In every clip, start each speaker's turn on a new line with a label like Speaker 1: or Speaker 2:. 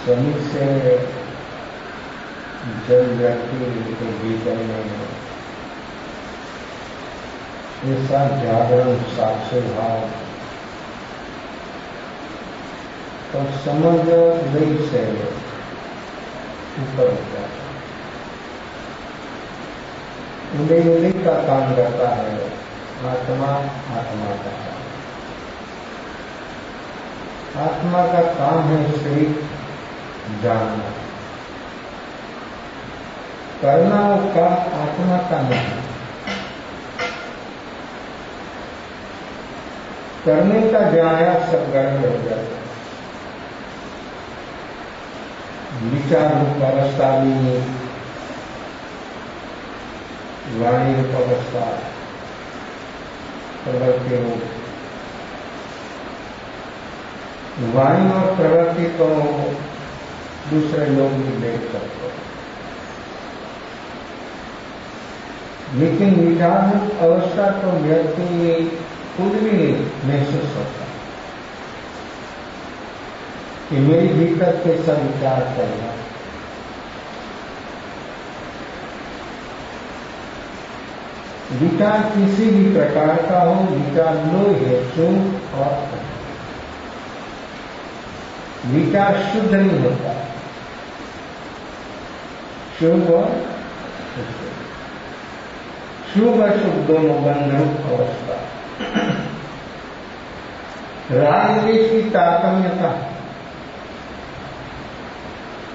Speaker 1: शनि से जल व्यक्ति के भीतर में ऐसा जागरण साक्षी भाव तो समझ नहीं से ऊपर होता है। उदय का काम करता है आत्मा। आत्मा का आत्मा का काम है शरीर जानना, करना वो काम आत्मा का नहीं। करने का जाया सब गड़बड़ हो जाता है। विचार रूप अवस्था भी, वाणी रूप अवस्था, प्रवृत्ति रूप। वाणी और प्रवृत्ति तो दूसरे लोग भी देख सकते हैं, लेकिन विचार अवस्था तो व्यक्ति खुद भी महसूस होता है कि मेरे भीतर कैसा विचार चल रहा है। विचार किसी भी प्रकार का हो, विचार लो है शुभ और विचार शुद्ध नहीं होता। शुभ और शुभ अशुभ दोनों बंधरूप अवस्था। राग द्वेष की तारतम्यता,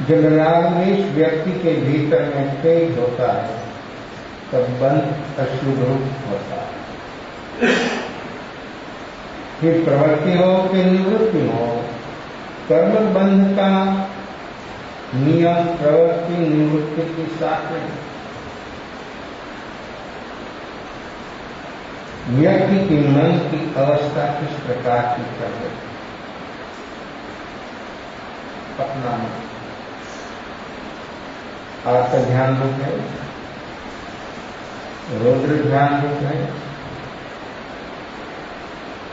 Speaker 1: जब राग द्वेष व्यक्ति के भीतर में तेज होता है तब बंध अशुभ रूप होता है। फिर प्रवृत्ति हो कि निवृत्ति हो, कर्म बंध का नियम प्रवृत्ति निवृत्ति के साथ नहीं। व्यक्ति के मन की अवस्था किस प्रकार की कर रही, अपना आत्म ध्यान रूप है, रौद्र ध्यान रूप है।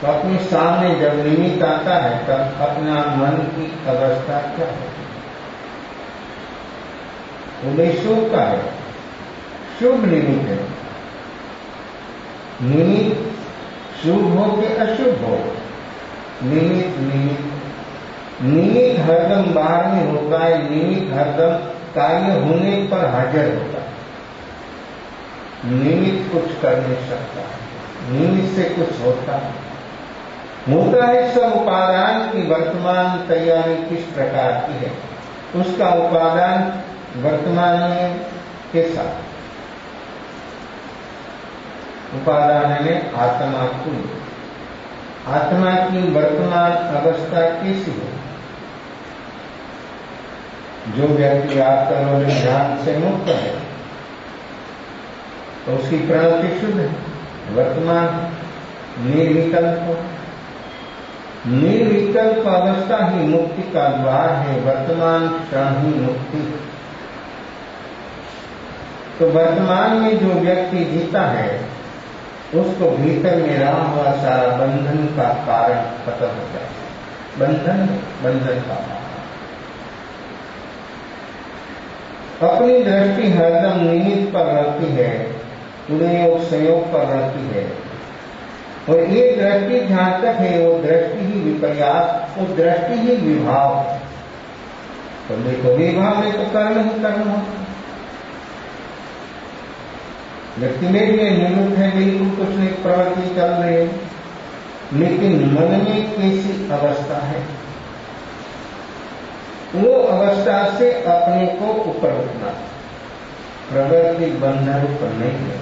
Speaker 1: तो अपने सामने जब निमित्त आता है तब अपना मन की अवस्था क्या है? उदय शुभ का है, शुभ निमित्त है। निमित्त शुभ हो कि अशुभ हो, निमित्त हरदम बाहर में होता है। निमित्त हरदम कार्य होने पर हाजिर होता है। निमित्त कुछ कर नहीं सकता, निमित्त से कुछ होता है। सब उपादान की वर्तमान तैयारी किस प्रकार की है, उसका उपादान वर्तमान में कैसा। उपादान में आत्मा की वर्तमान अवस्था कैसी है। जो व्यक्ति आत्मरोध ध्यान से मुक्त है तो उसकी प्रवृत्ति शुद्ध है, वर्तमान निर्विकल्प अवस्था ही मुक्ति का द्वार है। वर्तमान क्षण ही मुक्ति। तो वर्तमान में जो व्यक्ति जीता है उसको भीतर में रहा हुआ सारा बंधन का कारण खत्म हो जाता है। बंधन का कारण अपनी दृष्टि हरदम निमित्त पर रहती है, उदयोग संयोग पर रहती है। और ये दृष्टि जहां तक है वो दृष्टि ही विपर्यास, वो दृष्टि ही विभाव। तो देखो विभाव में तो कर्म ही कर्म होता। व्यक्ति में भी निमित्त है, बिल्कुल कुछ नहीं, प्रवृत्ति चल रही है, लेकिन मन में कैसी अवस्था है, वो अवस्था से अपने को ऊपर उठना। प्रवृत्ति बंधन रूप नहीं है,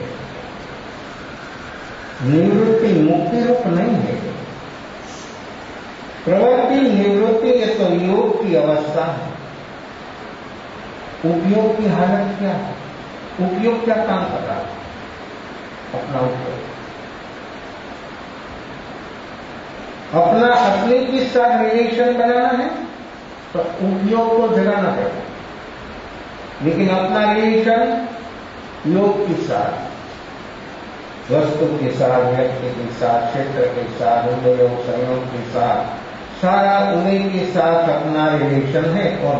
Speaker 1: निवृत्ति मुक्ति रूप नहीं है। प्रवृत्ति निवृत्ति ये तो योग की अवस्था है। उपयोग की हालत क्या है? उपयोग क्या काम कर रहा है? अपना उपयोग अपना अपने के साथ रिलेशन बनाना है तो उपयोग को जगाना है, लेकिन अपना रिलेशन योग के साथ, वस्तु के साथ, व्यक्ति के साथ, क्षेत्र के साथ, उदय संयोग के साथ, सारा उदय के साथ अपना रिलेशन है। और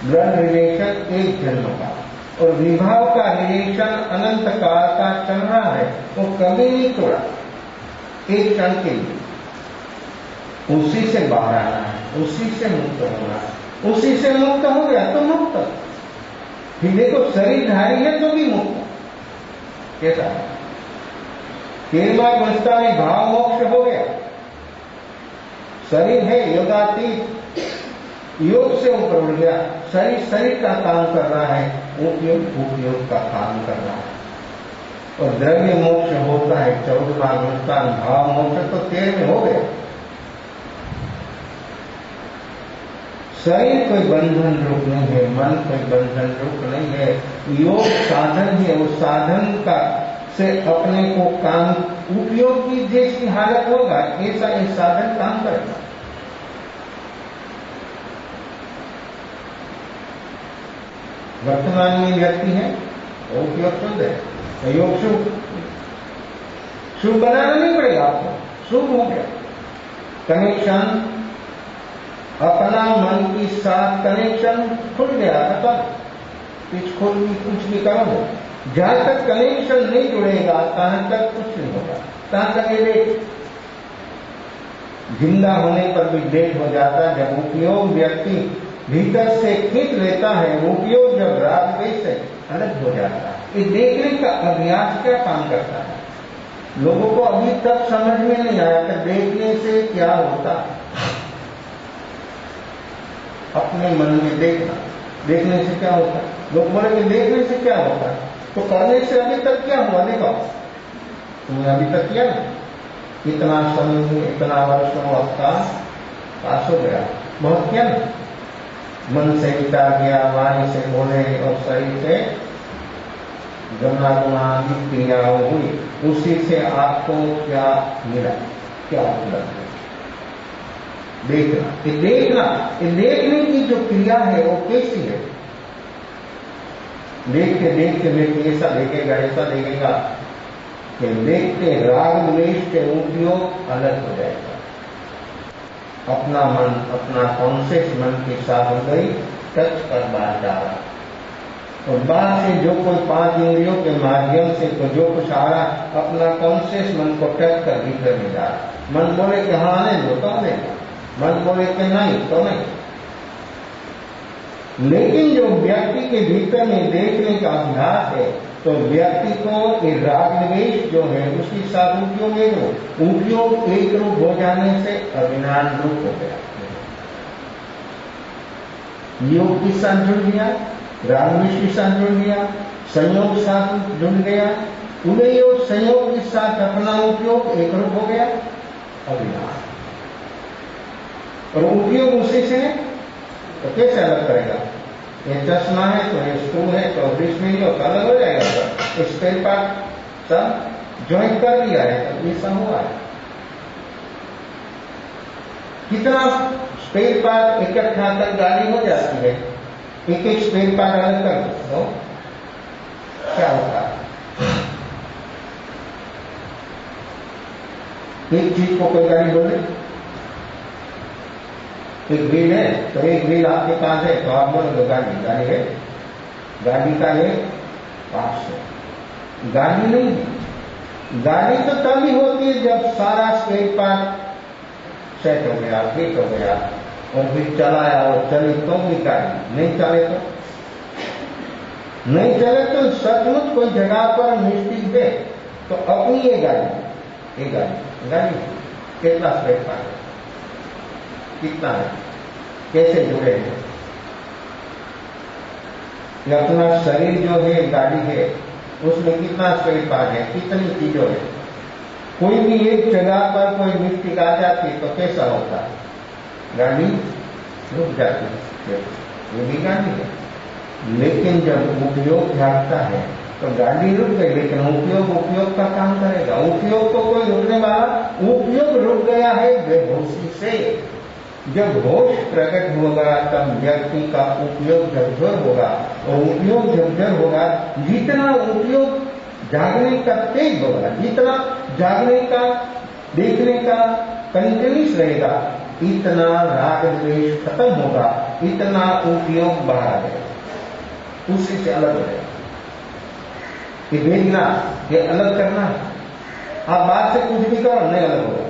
Speaker 1: ब्लड रिलेशन एक जन्म का और विभाव का रिलेशन अनंत काल का चल रहा है, वो कभी नहीं तोड़ा। एक क्षण के लिए उसी से बाहर आना है, उसी से मुक्त होना है। उसी से मुक्त हो गया तो मुक्त, फिर देखो शरीरधारी है तो भी मुक्त। कैसा है? 13वां अवस्था में भाव मोक्ष हो गया, शरीर है योगातीत, योग से ऊपर उड़ गया। शरीर का काम कर रहा है, उपयोग का काम कर रहा है। और द्रव्य मोक्ष होता है 14वां अवस्था, भाव मोक्ष तो 13वें हो गया। शरीर कोई बंधन रूप नहीं है, मन कोई बंधन रूप नहीं है। योग साधन है, उस साधन का से अपने को काम उपयोग की जैसी हालत होगा ऐसा ये साधन काम करेगा। वर्तमान में व्यक्ति है वो उपयोग शुद्ध है, तो योग शुभ बनाना नहीं पड़ेगा आपको, शुभ हो गया। कनेक्शन अपना मन के साथ कनेक्शन खुल गया, खत्म। कुछ भी करो, जहां तक कनेक्शन नहीं जुड़ेगा तहां तक कुछ नहीं होगा। तहां तक ये डेट जिंदा होने पर भी डेट हो जाता है। जब उपयोग व्यक्ति भीतर से खींच लेता है, उपयोग जब राग द्वेष से अलग हो जाता है। ये देखने का अभ्यास क्या काम करता है? लोगों को अभी तक समझ में नहीं आया कि देखने से क्या होता है। अपने मन में देखने से क्या होता है? लोग बोले कि देखने से क्या होता है, तो करने से अभी तक क्या हुआ? देखो तुमने अभी तक किया ना, इतना समय, इतना वर्षों आपका पास हो गया, बहुत किया ना। मन से विचार किया, वाणी से बोले और शरीर से गमनागमनादि क्रियाओं हुई, उसी से आपको क्या मिला, क्या उपलब्ध है? ये देखने की जो क्रिया है वो कैसी है? देखते व्यक्ति ऐसा देखेगा कि देखते राग द्वेष के उपयोग अलग हो जाएगा। अपना मन, अपना कॉन्शियस मन के साथ हो गई टच कर बाहर जा रहा, और बाहर से जो कोई 5 इंद्रियों के माध्यम से तो जो कुछ आ रहा, अपना कॉन्शियस मन को टच कर भीतर में जा रहा। मन बोले कि हाँ आने दो तो आने दो, मन बोले कि नहीं तो नहीं। लेकिन जो व्यक्ति के भीतर में देखने का अभ्यास है, तो व्यक्ति को ये राग द्वेष जो है उसके साथ उपयोग एक रूप हो जाने से अभिमान रूप हो गया। योग के साथ जुड़ गया, राग द्वेष के साथ जुड़ गया, संयोग साथ जुड़ गया, उदय और संयोग के साथ अपना उपयोग एक रूप हो गया, अभिमान। और उपयोग उसी से तो कैसे अलग करेगा? ये चश्मा है तो ये स्क्रू है तो बीच में ही अलग हो जाएगा। स्पेयर पार्ट सब ज्वाइंट कर दिया है तो ये सब हुआ है। कितना स्पेयर पार्ट इकट्ठा कर गाड़ी हो जाती है, एक स्पेयर पार्ट अलग कर दो तो क्या होता है? एक चीज को कोई गाड़ी बोले, एक व्हील है तो एक व्हील आपके पास है तो आप बोलोगे गाड़ी है, गाड़ी का एक पार्ट है, गाड़ी नहीं है। गाड़ी तो तभी होती है जब सारा स्पेयर पार्ट सेट हो गया, फिट हो गया, और फिर चलाया और चली तो भी गाड़ी। नहीं चले तो सचमुच कोई जगह पर मिस्टेक दे तो अपनी ये गाड़ी कितना स्पेयर पार्ट है, कितना है, कैसे जुड़े हैं? ये अपना शरीर जो है गाड़ी है, उसमें कितना स्पेयर पार्ट है, कितनी चीजों है। कोई भी एक जगह पर कोई मिस्टेक आ जाती है तो कैसा होता है? गाड़ी रुक जाती है, ये भी गाड़ी है। लेकिन जब उपयोग जागता है तो गाड़ी रुक गई, लेकिन उपयोग का काम करेगा। उपयोग तो कोई रुकने वाला, उपयोग रुक गया है बेहोशी से। जब होश प्रकट होगा तब व्यक्ति का उपयोग झकझोर होगा, और उपयोग झकझोर होगा, जितना उपयोग जागने का तेज होगा, जितना जागने का देखने का कंटिन्यूस रहेगा, इतना राग द्वेष खत्म होगा, इतना उपयोग बढ़ा जाएगा, उसी से अलग हो जाएगा। कि देखना, ये अलग करना, आप बात से कुछ भी करो नहीं अलग होगा।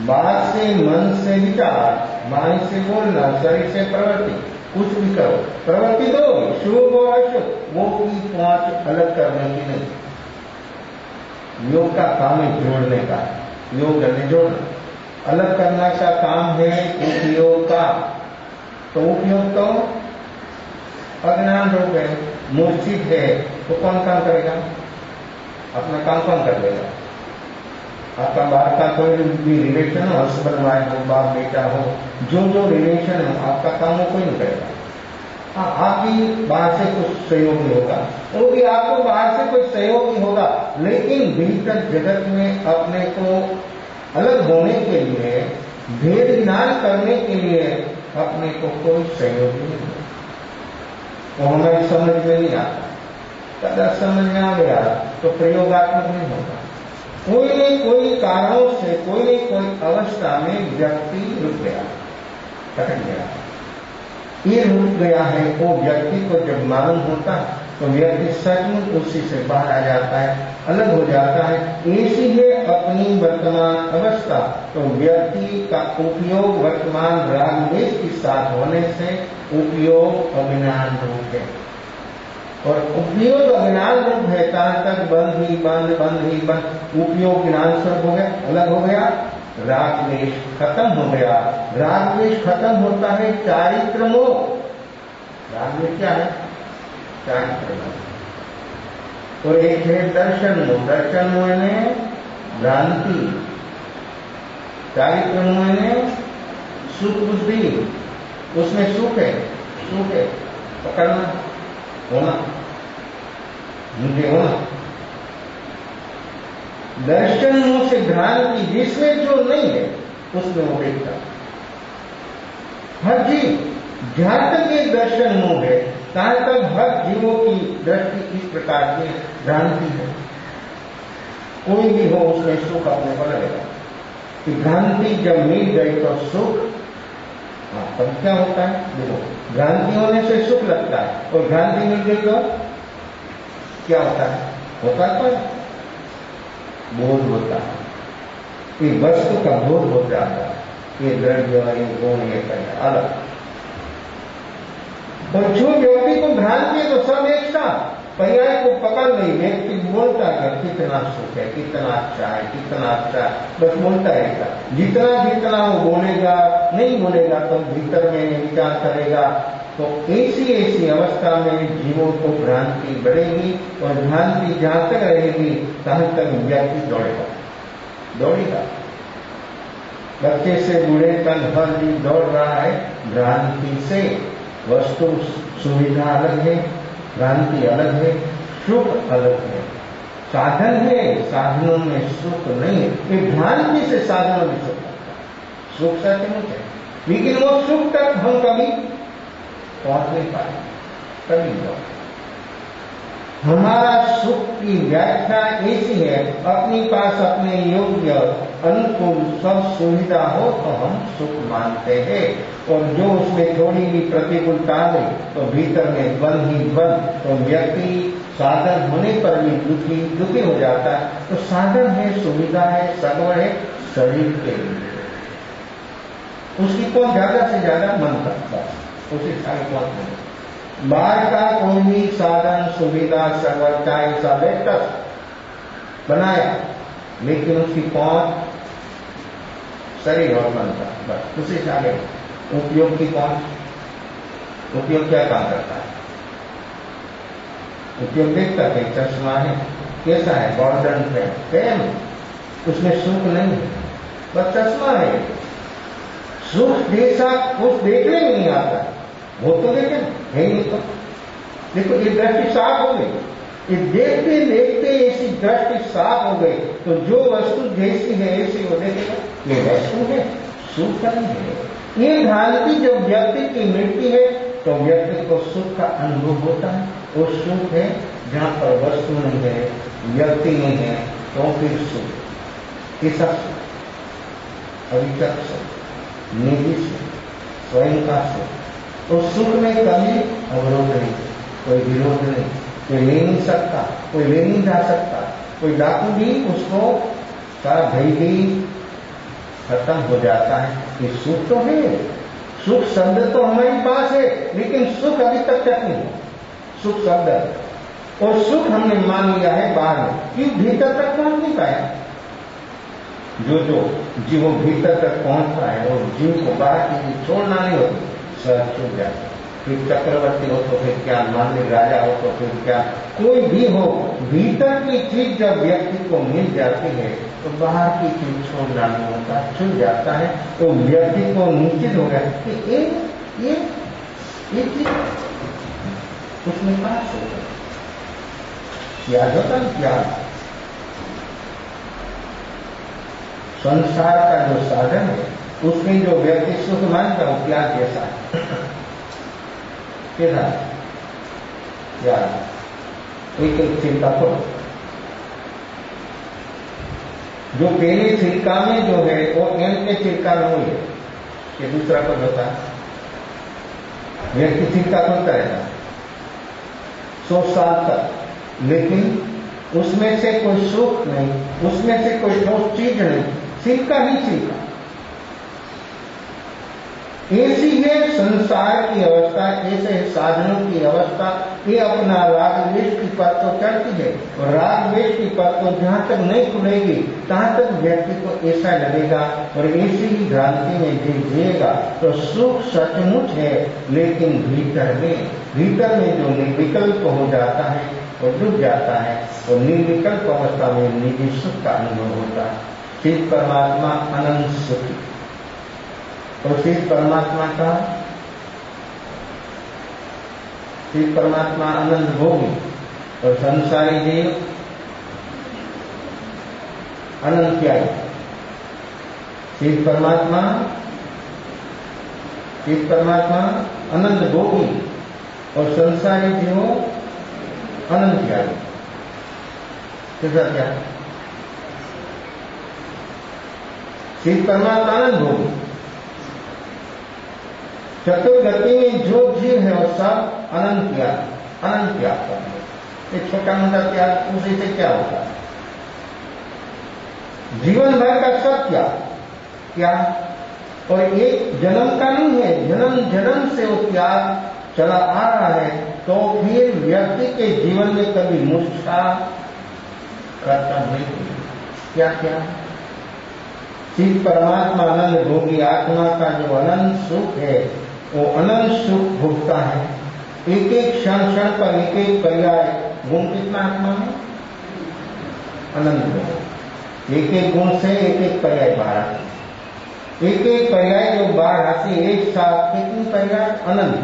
Speaker 1: बात से, मन से विचार, वाणी से बोलना, शरीर से प्रवृत्ति, कुछ भी करो, प्रवृत्ति तो शुभ और अशुभ, वो की पांच अलग करने की नहीं। योग का काम है जोड़ने का, योग नहीं जोड़ना, अलग करना का काम है उपयोग का। तो उपयोग तो अज्ञान रूप है, मूर्छित है, तो कौन काम करेगा? अपना काम कौन कर लेगा? आपका बाहर का कोई भी रिलेशन हो, हस्बैंड वाइफ हो, बाप बेटा हो, जो रिलेशन है आपका काम वो कोई नहीं करेगा। हाँ, आपकी बाहर से कुछ सहयोगी होगा, वो भी आपको बाहर से कुछ सहयोगी होगा, लेकिन भीतर जगत में अपने को अलग होने के लिए, भेद ज्ञान करने के लिए अपने को कोई सहयोगी नहीं होगा। वो हमारी समझ में नहीं आता, कदा समझ में आ गया तो प्रयोगात्मक नहीं होगा। कोई न कोई कारणों से, कोई न कोई अवस्था में व्यक्ति रुक गया, अटक गया। ये रुक गया है, वो व्यक्ति को जब मालूम होता तो व्यक्ति सचमुच उसी से बाहर आ जाता है, अलग हो जाता है। ऐसी है अपनी वर्तमान अवस्था। तो व्यक्ति का उपयोग वर्तमान राग द्वेष के साथ होने से उपयोग अज्ञान रूप है, और उपयोग अज्ञान रूप है, कहां तक बंद ही बंद, बंद ही बंद, उपयोग ज्ञान स्वरूप हो गया, अलग हो गया, राग द्वेष खत्म हो गया। राग द्वेष खत्म होता है चारित्र मोह। राग द्वेष क्या है? चारित्र मोह। और एक है दर्शन मोह। दर्शन मोह ने भ्रांति, चारित्र मोह ने सुख बुद्धि, उसमें सुख है, सुख है, पकड़ना, होना, मुझे होना। दर्शन मोह से भ्रांति, जिसमें जो नहीं है उसमें वो देखता। हर जीव, जहां तक ये दर्शन मोह है, तहां तक हर जीवों की दृष्टि इस प्रकार की भ्रांति है। कोई भी हो उसमें सुख अपने को लगेगा कि भ्रांति जब मिल गई तो सुख। तब क्या होता है? देखो, भ्रांति होने से सुख लगता है, और भ्रांति मिल गई तो क्या होता है? होता है बोध होता है, कि वस्तु का बोध हो जाता है, ये द्रव्य, ये गुण, ये कहीं अलग। और जो व्यक्ति को भ्रांति है तो सब एक साथ पर्याय को पकड़ नहीं, व्यक्ति बोलता है कितना सुख है, कितना अच्छा है, कितना अच्छा है, बस बोलता रहेगा। जितना जितना वो बोलेगा, नहीं बोलेगा तो भीतर में विचार करेगा। तो ऐसी अवस्था में जीवों को भ्रांति बढ़ेगी, और भ्रांति जहां तक रहेगी तहां तक व्यक्ति दौड़ेगा। बच्चे से बूढ़े तक हर जीव दौड़ रहा है भ्रांति से। वस्तु सुविधा अलग है, भ्रांति अलग है, सुख अलग है। साधन है, साधनों में सुख नहीं है। ये भ्रांति से साधनों में सुख सचमुच है, लेकिन वो सुख तक हम कभी पहुंच नहीं पाए, कभी नहीं। हमारा सुख की व्याख्या ऐसी है, अपने पास अपने योग्य अनुकूल सब सुविधा हो तो हम सुख मानते हैं, और जो उसमें थोड़ी भी प्रतिकूलता है तो भीतर में बंद ही बंद, तो व्यक्ति साधन होने पर भी दुखी हो जाता है। तो साधन है, सुविधा है, सगवड़ है शरीर के लिए, उसकी को ज्यादा से ज्यादा मन करता है, उसी सारी पहुंच। बाहर का कोई भी साधन, सुविधा, सगवड़, चाहे सब बनाया, लेकिन उसकी पहुंच शरीर और मन का, बस उसी से आगे। उपयोग की पहुंच, उपयोग क्या काम करता है? उपयोग देखता है, चश्मा है, कैसा है, गॉर्डन फ्रेम, उसमें सुख नहीं है, बस चश्मा है। सुख जैसा कुछ देखने में नहीं आता, वो तो देखे है नहीं तो, देखो ये दृष्टि साफ हो गई, ये देखते देखते ऐसी दृष्टि साफ हो गई तो जो वस्तु जैसी है ऐसी वो देखेगा, ये वस्तु है, सुख नहीं है। ये भ्रांति जब व्यक्ति की मिटती है तो व्यक्ति को सुख का अनुभव होता है। वो सुख है जहां पर वस्तु नहीं है, व्यक्ति नहीं है, तो फिर सुख कैसा सुख? अविचक सुख, निजी सुख, स्वयं का सुख। उस सुख में कभी अवरोध नहीं, कोई विरोध नहीं, कोई ले नहीं सकता, कोई ले नहीं जा सकता, कोई डाकू भी उसको सारा भय भी खत्म हो जाता है। ये सुख तो है, सुख शब्द तो हमारे पास है, लेकिन सुख अभी तक नहीं है। सुख शब्द है और सुख हमने मान लिया है बाहर में, क्यों भीतर तक पहुंच नहीं पाया। जो जीव भीतर तक पहुंचता है और जीव को बाहर की छोड़ना नहीं होती, सब छूट जाता है। फिर चक्रवर्ती हो तो फिर क्या, मानवीय राजा हो तो फिर क्या, कोई भी हो, भीतर की चीज जब व्यक्ति को मिल जाती है तो बाहर की चीज छोड़ना नहीं होता, छूट जाता है। तो व्यक्ति को निश्चित हो गया कि ये चीज उसमें पास हो गया। त्याग होता है, त्याग संसार का जो साधन है उसमें जो व्यक्ति सुख मानता है वो त्याग जैसा है। कैसा त्याग? एक चिंता को जो पहले छिलका में जो है वो एम के छिलका में हुई है, ये दूसरा पद होता है। व्यक्ति छिलका खोलता रहता 100 साल तक, लेकिन उसमें से कोई सुख नहीं, उसमें से कोई ठोस चीज नहीं, छिलका ही छिलका। ऐसी है संसार की अवस्था, ऐसे साधनों की अवस्था। ये अपना राग द्वेष की पथ तो चढ़ती है और राग द्वेष की पथ तो जहां तक नहीं खुलेगी तहां तक व्यक्ति को ऐसा लगेगा और ऐसी ही भ्रांति में जिएगा तो सुख सचमुच है, लेकिन भीतर में जो निर्विकल्प हो जाता है वो डूब जाता है और निर्विकल्प अवस्था में निजी सुख का अनुभव होता है। शिव परमात्मा अनंत सुखी और शिव परमात्मा आनंद भोगी और संसारी जीव अनंत त्यागी। शिव परमात्मा अनंत भोगी और संसारी जीव अनंत त्यागी। कैसा क्या? शिव परमात्मा आनंद भोगी, चतुर्गति में जो जीव है वो सब अनंत त्याग करते हैं। एक छोटा मोटा त्याग उसी से क्या होता है? जीवन भर का सब त्याग और एक जन्म का नहीं है, जन्म से वो त्याग चला आ रहा है। तो फिर व्यक्ति के जीवन में कभी मूर्छा करता नहीं। क्या शिव परमात्मा आनंद भोगी आत्मा का जो अनंत सुख है वो अनंत सुख भोगता है। एक एक क्षण पर एक पर्याय गुण कितना आत्मा में अनंत भोग, एक गुण से एक पर्याय बाहर, एक पर्याय जो बाहर आती एक साथ कितनी पर्याय अनंत।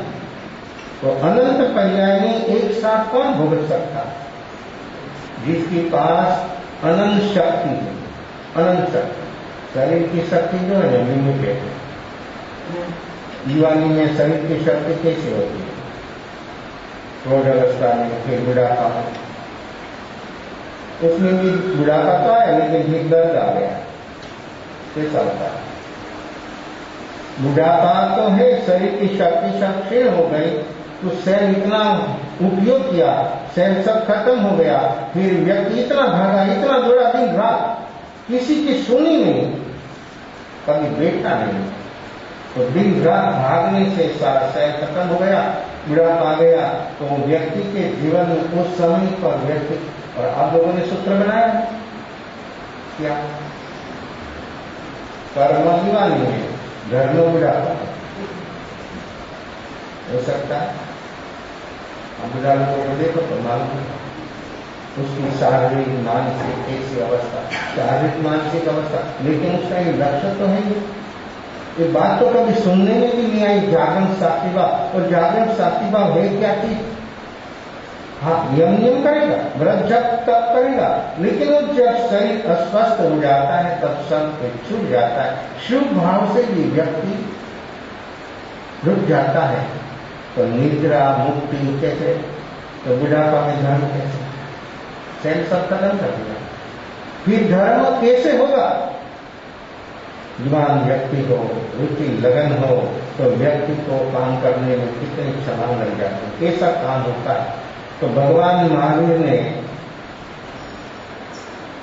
Speaker 1: तो अनंत पर्याय में एक साथ कौन भोग सकता? जिसके पास अनंत शक्ति है। अनंत शक्ति शरीर की शक्ति जो है लिमिटेड है। युवानी में शरीर की शक्ति कैसी होती है? प्रौढ़ अवस्था में, फिर बुढ़ापा, उसमें भी बुढ़ापा तो है लेकिन भी दर्द आ गया, कैसा होता है? बुढ़ापा तो है, शरीर की शक्ति क्षीण हो गई, तो शरीर इतना उपयोग किया, शरीर सब खत्म हो गया, फिर व्यक्ति इतना भागा, इतना दौड़ा दिन रात, किसी की सुनी नहीं, कभी बैठा नहीं, तो दिन रात भागने से सारा शरीर खत्म हो गया, बुढ़ापा आ गया। तो व्यक्ति के जीवन में उस समय पर व्यक्ति, और आप लोगों ने सूत्र बनाया क्या? कर्म दीवानी है, धर्म बुढ़ापा हो सकता है। अब बुढ़ा लोगों को देखो तो मालूम उसकी शारीरिक मानसिक ऐसी अवस्था, शारीरिक मानसिक अवस्था, लेकिन उसका ये लक्ष्य तो है। ये बात तो कभी सुनने में भी नहीं आई जागरण साक्षीभाव। और जागरण साक्षीभाव है क्या चीज? हाँ, नियम करेगा, व्रत जब तब करेगा, लेकिन वो जब शरीर अस्वस्थ हो जाता है तब सब छूट जाता है। शुभ भाव से ये व्यक्ति रुक जाता है तो निद्रा मुक्ति कैसे, तो बुढ़ापा में धर्म कैसे, शरीर सब खत्म कर दिया, फिर धर्म कैसे होगा? जवान व्यक्ति हो, रुचि लगन हो, तो व्यक्ति को काम करने में कितनी छलांग लग जाती है, कैसा काम होता है। तो भगवान महावीर ने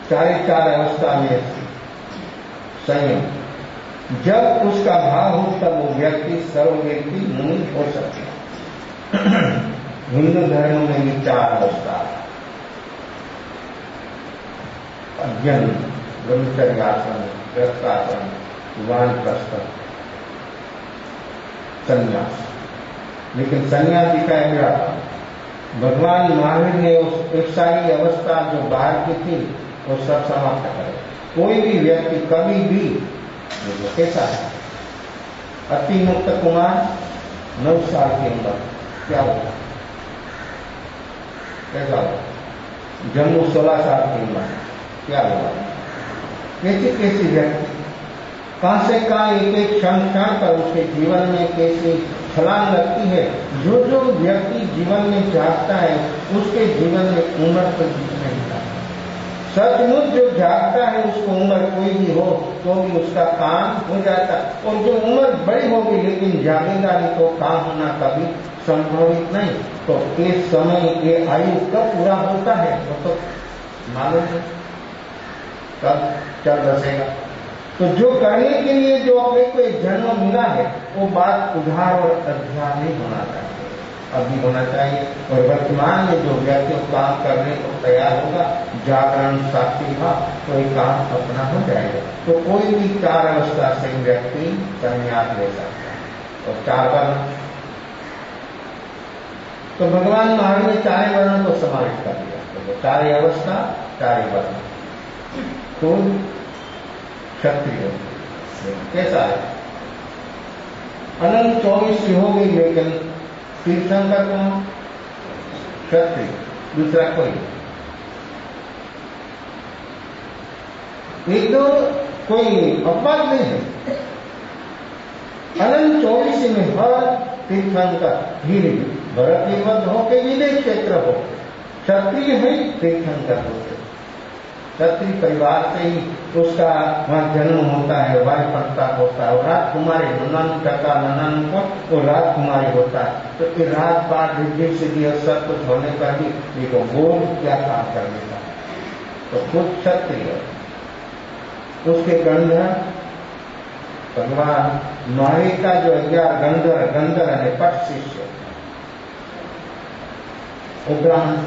Speaker 1: चार अवस्था में संयम, जब उसका भाव हो तब वो व्यक्ति सर्व व्यक्ति मुनि हो सकते हैं। हिंदू धर्म में भी 4 अवस्था, अध्ययन, ब्रह्मचर्यासन, गृहस्थाश्रम, वानप्रस्थ, संन्यास। लेकिन संन्यासी का मेरा भगवान महावीर ने उस एक सारी अवस्था जो बाहर की थी वो सब समाप्त करे। कोई भी व्यक्ति कभी भी कैसा है, अति मुक्त कुमार 9 साल की उम्र क्या होगा, कैसा होगा? जम्मू 16 साल की उम्र क्या होगा? कैसी व्यक्ति कहां से कहां एक क्षण पर उसके जीवन में कैसी छलांग लगती है। जो व्यक्ति जीवन में जागता है उसके जीवन में उम्र पर बीच नहीं जाता। सचमुच जो जागता है उसको उम्र कोई भी हो तो भी उसका काम हो जाता है, और जो उम्र बड़ी होगी लेकिन जागेगा नहीं तो काम होना कभी संभवित नहीं। तो इस समय ये आयु कब पूरा होता है वो तो मालूम है, कब चल बसेगा। तो जो करने के लिए जो अपने को एक जन्म मिला है वो बात उधार और अध्यार नहीं होना चाहिए, अभी होना चाहिए। और वर्तमान में जो व्यक्ति काम करने को तैयार होगा, जागरण साक्षी भाव, तो एक काम अपना हो जाएगा। तो कोई भी 4 अवस्था से व्यक्ति संन्यास ले सकता है। और 4 वर्ण, तो भगवान महावीर ने 4 वर्णों को समाहित कर दिया। तो 4 अवस्था, 4 वर्ण। तो क्षत्रिय कैसा है, अनंत 24 की हो गई, लेकिन तीर्थंकर कौन? क्षत्रिय, दूसरा कोई। एक दो कोई अपवाद नहीं है, अनंत 24 में हर तीर्थंकर धीरे भरत निर्बद्ध हो के विदेश क्षेत्र हो, क्षत्रिय है तीर्थंकर होते। क्षत्रिय परिवार से ही उसका वहां जन्म होता है, वाय पड़ता होता है, और राजकुमारी ननन टका ननन को वो राजकुमारी होता है। तो ये राजपाट रिद्धि सिद्धि सब कुछ होने पर भी देखो बोध क्या काम कर लेता है। तो खुद क्षत्रिय, उसके गंधर भगवान महावीर का जो 11 गंधर है पट शिष्य, ब्राह्मण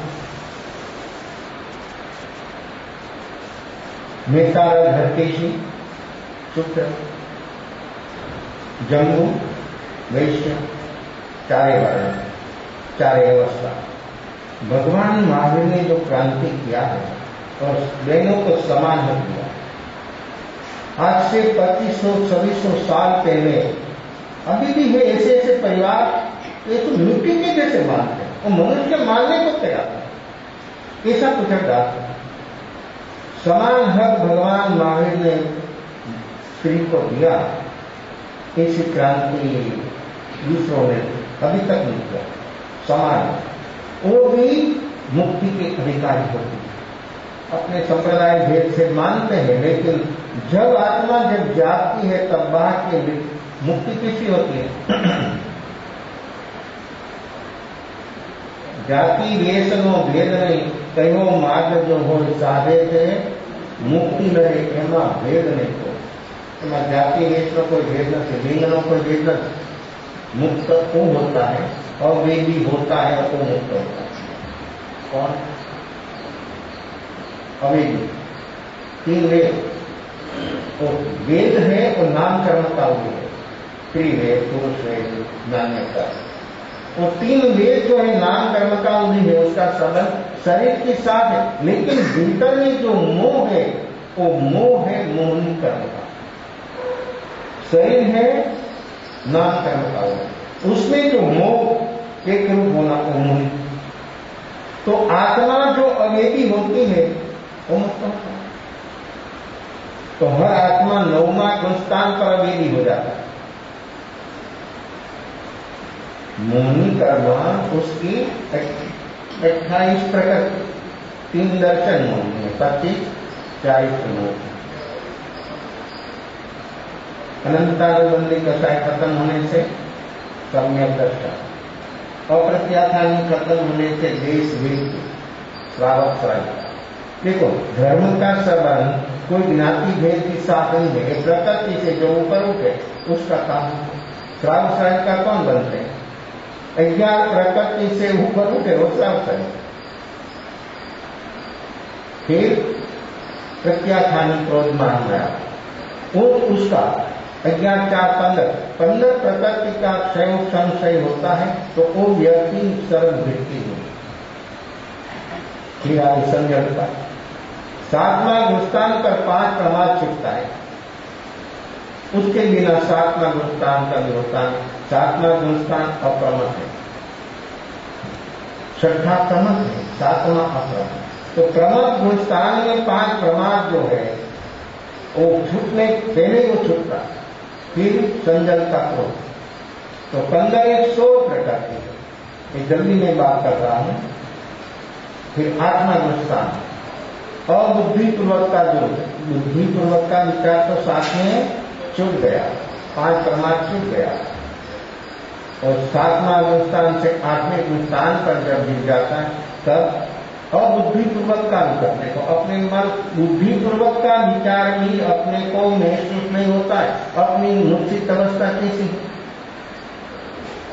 Speaker 1: मेतारा धरकेशी, शुक्र, जम्मू, वैश्य, 4 वर्ण, 4 अवस्था। भगवान महावीर ने जो क्रांति किया है और बहनों को समान हो दिया। आज से 2500-2600 साल पहले अभी भी है ऐसे ऐसे परिवार, ये तो मिट्टी के जैसे मानते हैं और मनुष्य मानने को तैयार है। ऐसा कुछ डालते हैं। समान हक भगवान महावीर ने स्त्री को दिया, ऐसी क्रांति दूसरों ने अभी तक नहीं किया। समान वो भी मुक्ति के अधिकारी होती है। अपने संप्रदाय भेद से मानते हैं, लेकिन जब आत्मा जब जागती है तब बाहर की मुक्ति किसी होती है। जाति वेशनो भेद नहीं, कहो मार्ग जो हो साधे थे मुक्ति रहे, एमा भेद नहीं को। एમાં जाति वेश कोई भेद नहीं, लिंग कोई भेद नहीं। मुक्त वो होता है, अवेदी होता है तो मुक्त होता है। कौन? अवेदी 3 वेद, तो वेद है और नाम कर्म का वो है, त्रिवेद, पुरुष वेद, ज्ञानेतर। वो 3 वेद जो है नाम कर्म का उन्हीं है, उसका संबंध शरीर के साथ है, लेकिन भीतर में जो मोह है वो मोह है मोहनी कर्म का। शरीर है नाम कर्म का, उसमें जो मोह एक रूप होना वो मोहित। तो आत्मा जो अवेदी होती है वो मुक्त होता है। तो हर आत्मा 9वां गुणस्थान पर अवेदी हो जाता है। मोहिनी कर्मा उसकी 28 प्रकृति, 3 दर्शन मोहिनी है, 25-40 मोहिनी। अनंतानुबंधी कषाय खत्म होने से सम्यक दर्शन, अप्रत्याख्यानी खत्म होने से देश वेद श्रावक श्राविका। देखो, धर्म का संबंध कोई ज्ञाति भेद के साथ नहीं है, ये प्रकृति से जो ऊपर उठे उसका काम है। श्रावक श्राविका कौन बनते हैं? अज्ञान प्रकृति से ऊपर उठे वो श्रावक श्राविका। फिर प्रत्याख्यानी क्रोध मान गया, वो उसका अज्ञान 4-15 प्रकृति का क्षय संशय होता है, तो वो व्यक्ति शरण वृत्ति हो। फिर आगे संजड़ता, 7वां गुणस्थान पर 5 प्रमाद छिपता है, उसके बिना 7वां गुणस्थान का भी होता है। 7वां गुणस्थान अप्रमत है, 6ठा प्रमत है, 7वां अप्रमत। तो प्रमत गुणस्थान में 5 प्रमाद जो है वो छूटने पहले वो छूटता, फिर संजल का क्रोध। तो 15-100 प्रकृति है, ये जल्दी में बात कर रहा हूं। फिर 8वां गुणस्थान अबुद्धिपूर्वक का जो बुद्धिपूर्वक का विचार तो साथ में छूट गया, 5 प्रमाद छूट गया। और 7वां गुणस्थान से 8वें गुणस्थान पर जब गिर जाता है तब अबुद्धिपूर्वक का विचार। देखो, अपने मन बुद्धिपूर्वक का विचार भी अपने को महसूस नहीं होता है। अपनी निश्चित अवस्था कैसी,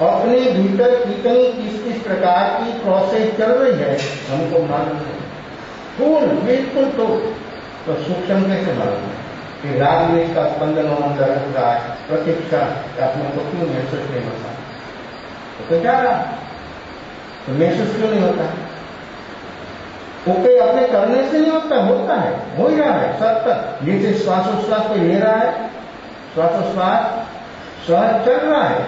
Speaker 1: अपने भीतर कितनी किस प्रकार की प्रोसेस चल रही है हमको मालूम नहीं। फूल बिल्कुल तो सूक्ष्म कैसे मालूम है कि राग द्वेष का स्पंदन अंदर हो रहा है, प्रतीक्षा अपने को क्यों महसूस नहीं होता? तो क्या रहा, तो महसूस क्यों नहीं होता? वो कोई अपने करने से नहीं होता, होता है, हो ही रहा है सतत। जैसे श्वासोश्वास कोई ले रहा है, श्वासोश्वास सहज चल रहा है,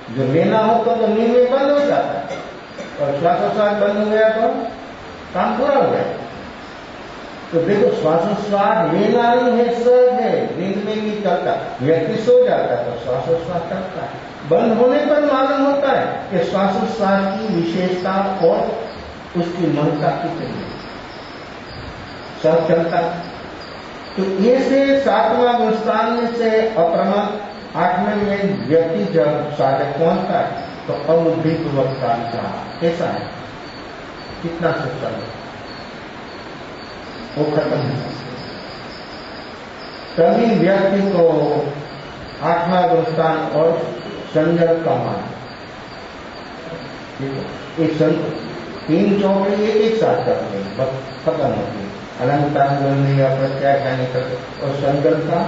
Speaker 1: जो लेना हो तो नींद में बंद हो जाता है, और श्वासोश्वास बंद हो गया तो काम पूरा हो गया। तो देखो, श्वासोश्वास लेना नहीं है, सहज है, नींद में भी चलता, व्यक्ति सो जाता है तो श्वासोश्वास चलता है। बंद होने पर मालूम होता है कि श्वासोश्वास की विशेषता और उसकी महत्ता कितनी है, सब चलता। तो ये से 7वां गुणस्थान में से अप्रमत, 8वें में व्यक्ति जब साधक पहुंचता है तो अबुद्धिपूर्वक का विचार कैसा है, कितना सच्चा है, वो खत्म है। तभी व्यक्ति को 8वां गुणस्थान और संजल का मान, एक 3 चौकड़ी एक साथ करते हैं, बस खत्म होती है। अनंतानुबंधी या प्रत्याख्यानी और संजल का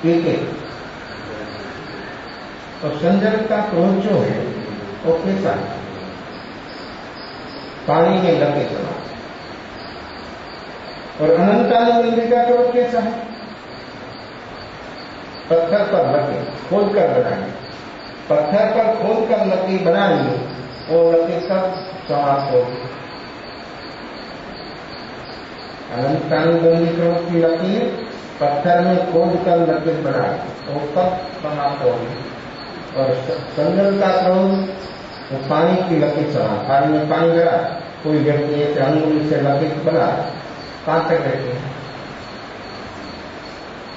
Speaker 1: एक। और संजल का क्रोध जो है वो कैसा है, पानी में लगे चला। और अनंतानुबंधी का क्रोध कैसा है, पत्थर पर लगे खोद कर बनाए, पत्थर पर खोद कर लकीर बनाएंगे, वो लकीर सब समाप्त होगी। अनंतानुबंधी क्रोध की लकीर पत्थर में खोद कर लकीर बनाए, वो कब समाप्त होगी। और संजल का क्रोध वो पानी की लकीर समा, पानी में पानी गिरा, कोई व्यक्ति ऐसे अंगुली से लकीर बना, कहां तक रहती है,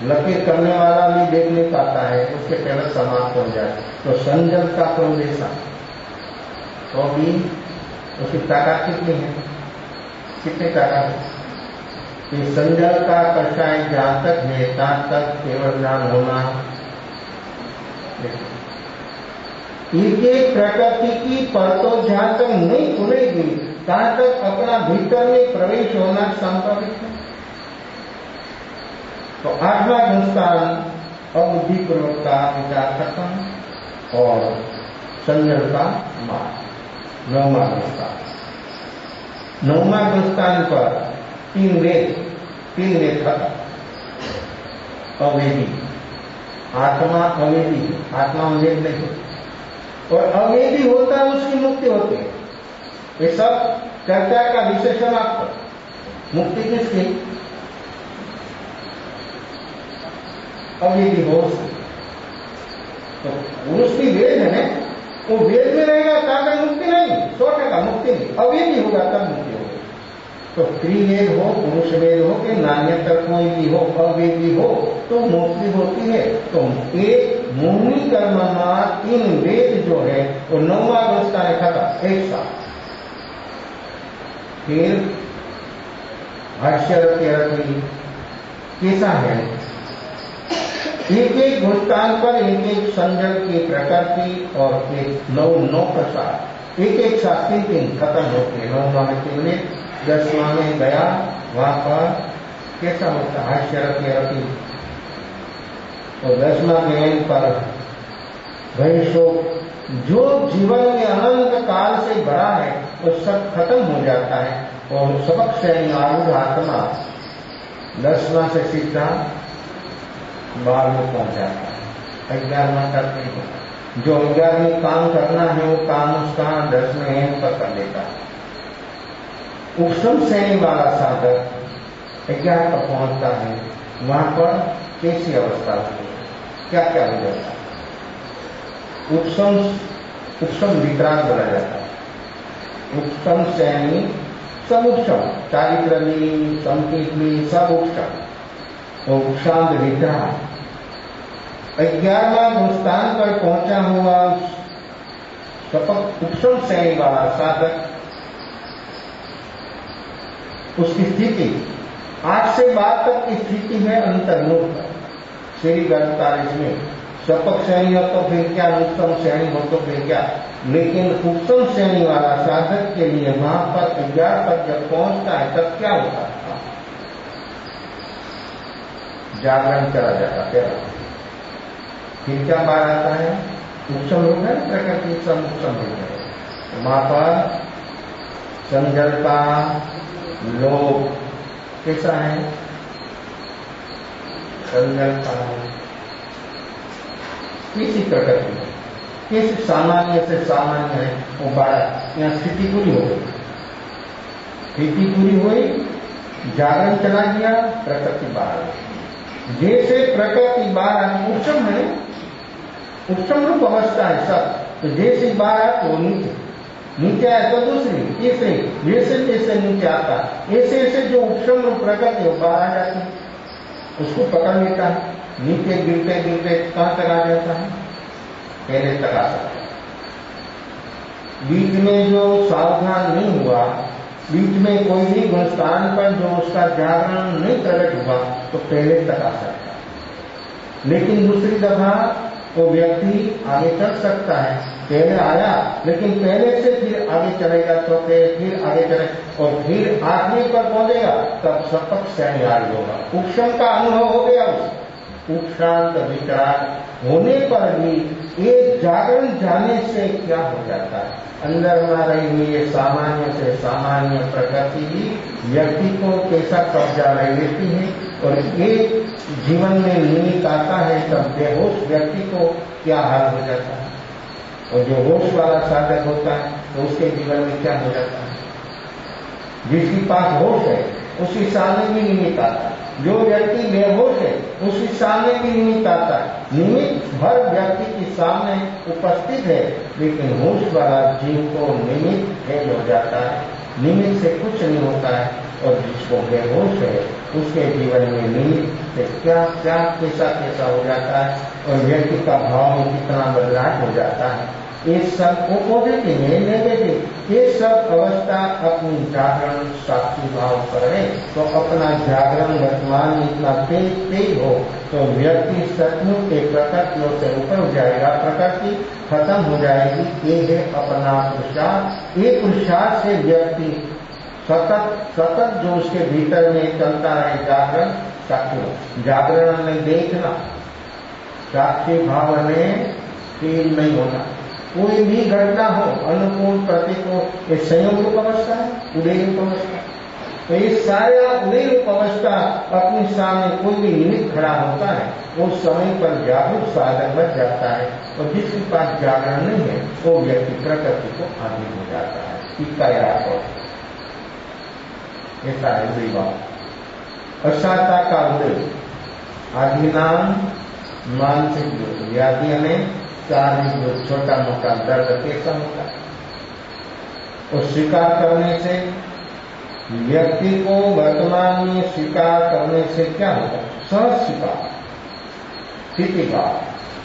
Speaker 1: लकीर करने वाला भी देख नहीं पाता है, उसके पहले समाप्त हो जाए। तो संजल का क्रोध ऐसा, तो भी उसकी ताकत कितनी है, कितनी ताकत है कि संजल का कषाय जहां तक है तहां तक केवल ज्ञान होना। एक एक प्रकृति की परतों जहां तक नहीं खुलेगी तहां तक अपना भीतर में प्रवेश होना संभवित है। तो 8वां गुणस्थान अबुद्धिपूर्वक का विचार खत्म और संजल का मान। 9वां गुणस्थान, 9वां गुणस्थान पर 3 वेद खत्म। अवेदी, आत्मा अवेदी, आत्मा वेद नहीं, और अवेदी होता है उसकी मुक्ति होती है। ये सब चर्चा का विषय समाप्त। मुक्ति किसकी? अवेदी होश। तो पुरुष की वेद है ना, वो वेद में रहेगा तब मुक्ति नहीं, 100% मुक्ति नहीं। अवेदी होगा तब मुक्ति होगी। तो त्रिवेद हो, पुरुष वेद हो कि नान्यतर कोई भी हो, अवेदी हो, तो मुक्ति होती है। तो एक मुनि कर्म 3 वेद जो है वो 9वां अवस्था है खत्म, एक साथ। फिर भाष्यरथी कैसा है? एक एक गोष्ठान पर एक एक संजल की प्रकृति और एक 9 प्रसाद, एक एक साथ 3 खत्म होते हैं। 9वां में 3 मिनट, 10वां में गया, वहां पर कैसा होता है? हास्यरथी। तो 10वां में पर भविष्य जो जीवन में अनंत काल से भरा है वो सब खत्म हो जाता है और सबक से आरूढ़ आत्मा 10वां से सीधा 12वें पहुंच जाता है। 11वां तक नहीं होता। जो 11वें काम करना है वो काम उसका 10वें पर कर लेता है। उपशम श्रेणी वाला साधक 11 पर पहुंचता है, वहां पर कैसी अवस्था होती है, क्या क्या हो जाता है? उपशम वितराग बोला जाता है। उपशम श्रेणी सब उपशम, चारित्रली, संकीर्णी, सब उपशम, उपशांत वितराग। 11वां स्थान पर पहुंचा हुआ उपशम श्रेणी वाला साधक, उसकी स्थिति 8 से 12 तक की स्थिति है अंतर्मुख। श्री 48 में सपक श्रेणी हो तो फिर क्या, उत्तम श्रेणी हो तो फिर क्या। लेकिन उत्तम श्रेणी वाला साधक के लिए वहां पर 11 तक जब पहुंचता है तब क्या होता है? जागरण चला जाता है। फिर क्या बात आता है? उत्तम रूप है प्रकृति, सब उत्तम रूप है। वहां पर संजलता, लोभ कैसा है? संजलता किसी प्रकृति में, किसी सामान्य से सामान्य है वो बड़ा। यहाँ स्थिति पूरी हो गई, स्थिति पूरी हुई, जागरण चला गया, प्रकृति बाहर आई। जैसे प्रकृति बाहर आई, उपशम है, उपशम रूप अवस्था है सब। तो जैसे बाहर आए तो नीचे, नीचे आए तो दूसरी, तीसरी, जैसे जैसे नीचे आता ऐसे ऐसे जो उपशम रूप प्रकृति है बाहर आ जाती है, उसको पकड़ लेता है। नीचे गिरते गिरते कहां तक आ जाता है? पहले तक आ सकता है। बीच में जो सावधान नहीं हुआ, बीच में कोई भी गुणस्थान पर जो उसका जागरण नहीं प्रकट हुआ तो पहले तक आ सकता है। लेकिन दूसरी दफा वो व्यक्ति आगे चल सकता है। पहले आया लेकिन पहले से फिर आगे चलेगा तो फिर आगे चले और फिर आखिरी पर पहुंचेगा तब सपक श्रेणी आरंभ होगा। उपशम का अनुभव हो गया उसे। उपशांत विचार होने पर भी एक जागरण जाने से क्या हो जाता है? अंदर न रही हुई ये सामान्य से सामान्य प्रकृति ही व्यक्ति को कैसा कब्जा ले लेती है और एक जीवन में निमित्त आता है तब बेहोश व्यक्ति को क्या हाल हो जाता है। और जो होश वाला साधक होता है तो उसके जीवन में क्या हो जाता है? जिसके पास होश है उसी सामने भी निमित्त आता है। जो व्यक्ति बेहोश है उसी सामने भी निमित्त आता है। निमित्त हर व्यक्ति के सामने उपस्थित है लेकिन होश वाला जीव को निमित्त फेल हो जाता है। निमित्त से कुछ नहीं होता है और जिसको बेहोश है उसके जीवन में निमित्त से क्या क्या कैसा कैसा हो जाता है और व्यक्ति का भाव में कितना बदलाव हो जाता है। ये सब को पॉजिटिव है, नेगेटिव, ये सब अवस्था अपनी जागरण साक्षी भाव करे तो अपना जागरण वर्तमान में इतना तेज हो तो व्यक्ति सचमुच के प्रकृतियों से ऊपर हो जाएगा, प्रकृति खत्म हो जाएगी। ये है अपना पुरुषार्थ। ये पुरुषार्थ से व्यक्ति सतत जो उसके भीतर में चलता है जागरण साक्षी, जागरण में देखना, साक्षी भाव में फील नहीं होना। कोई भी घटना हो अनुकूल प्रतिकूल ये संयोग रूप अवस्था है, उदय रूप अवस्था। तो ये सारा उदय रूप अवस्था अपने सामने कोई भी निमित्त खड़ा होता है उस समय पर जागरूक साधक बच जाता है और जिसके पास जागरण नहीं है वो व्यक्ति प्रकृति को आधीन हो जाता है। इसका याद हो ऐसा है विवाह। अशाता का उदय, आधिनाम मानसिक दुख, व्याधि में शारीरिक दुख, छोटा मोटा दर्द कैसा होता है। और स्वीकार करने से व्यक्ति को वर्तमान में स्वीकार करने से क्या होता है? सहज स्वीकार, स्थितिका,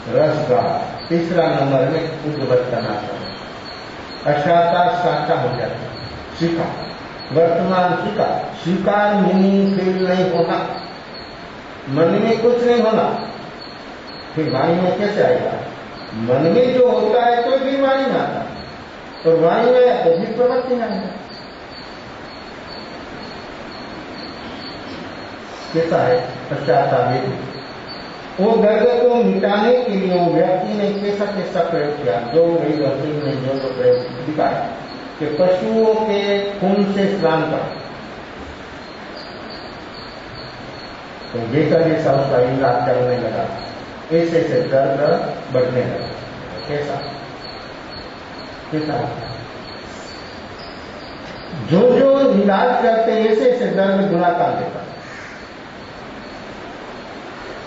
Speaker 1: रसगा, तीसरा नंबर में उद्वर्तना करना। अशाता साका हो जाता है, स्वीकार, वर्तमान स्वीकार। स्वीकार मीनिंग फील नहीं होना, मन में कुछ नहीं होना, फिर वाणी में कैसे आएगा? मन में जो होता है तो फिर वाणी में आता है, तो वाणी में तो भी प्रवृत्ति में आएगा। कैसा है? पश्चाताप। वो दर्द को मिटाने के लिए वो व्यक्ति ने कैसा कैसा प्रयोग किया, जो वही व्यक्ति ने जो प्रयोग दिखाया कि पशुओं के खून से स्नान कर, तो जैसा जैसा उसका इलाज करने लगा ऐसे से दर्द बढ़ने लगा। कैसा कैसा जो जो इलाज करते ऐसे ऐसे दर्द गुना कर देता।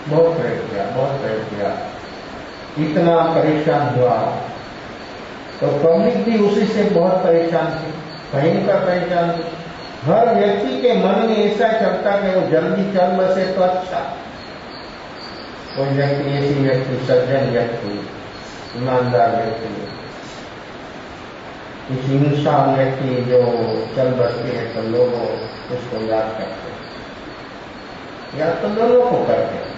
Speaker 1: बहुत प्रयोग किया, बहुत प्रयोग किया, इतना परेशान हुआ तो पब्लिक भी उसी से बहुत परेशान थी, भयंकर परेशान थी। हर व्यक्ति के मन में ऐसा चलता कि वो जल्दी चल बसे तो अच्छा। कोई व्यक्ति, ऐसी व्यक्ति, सज्जन व्यक्ति, ईमानदार व्यक्ति, किसी इंसान व्यक्ति जो चल बसते हैं तो लोग उसको याद करते हैं, याद तो दोनों को करते हैं।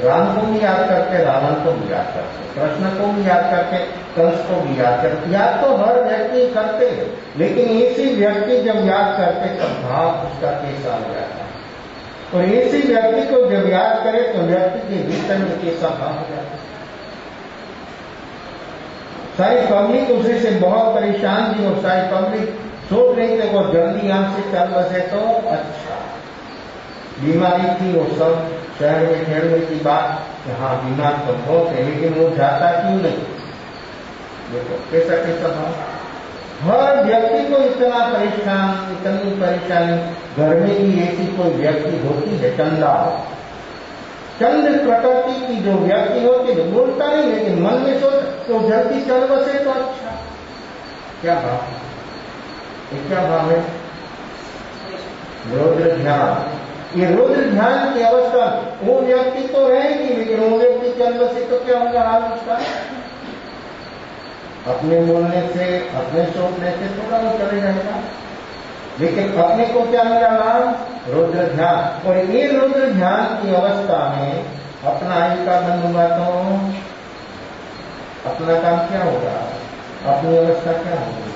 Speaker 1: राम को भी याद करते, रावण को भी याद करते, कृष्ण को भी याद करते, कंस को भी याद करते। याद तो हर व्यक्ति करते हैं, लेकिन ऐसी व्यक्ति जब याद करते तब भाव उसका कैसा हो जाता है। और ऐसी व्यक्ति को जब याद करे तो व्यक्ति के भीतर में कैसा भाव हो जाता है। सारी पब्लिक उसी से बहुत परेशान थी और सारी पब्लिक सोच रही थी वो जल्दी यहां से चल बसे तो अच्छा। बीमारी थी, वो सब शहर में खेलने की बात कि हाँ बीमार तो बहुत है, लेकिन वो जाता क्यों नहीं? देखो कैसा कैसा भाव। हर व्यक्ति को इतना परेशान, इतनी परेशानी। घर में भी ऐसी कोई व्यक्ति होती है चंदा, चंद प्रकृति की जो व्यक्ति होती है, बोलता नहीं लेकिन मन में सोच तो जल्दी चल बसे तो अच्छा। क्या भाव? ये क्या भाव है? रौद्र ध्यान। ये रौद्र ध्यान की अवस्था वो व्यक्ति तो रहेगी, लेकिन वो व्यक्ति चल बसे तो क्या होगा हाल उसका? अपने बोलने से, अपने सोचने से थोड़ा वो चले जाएगा, लेकिन अपने को क्या मिला नाम? रौद्र ध्यान। और ये रौद्र ध्यान की अवस्था में अपना आयु का बंद होगा तो अपना काम क्या होगा? अपनी अवस्था क्या होगी?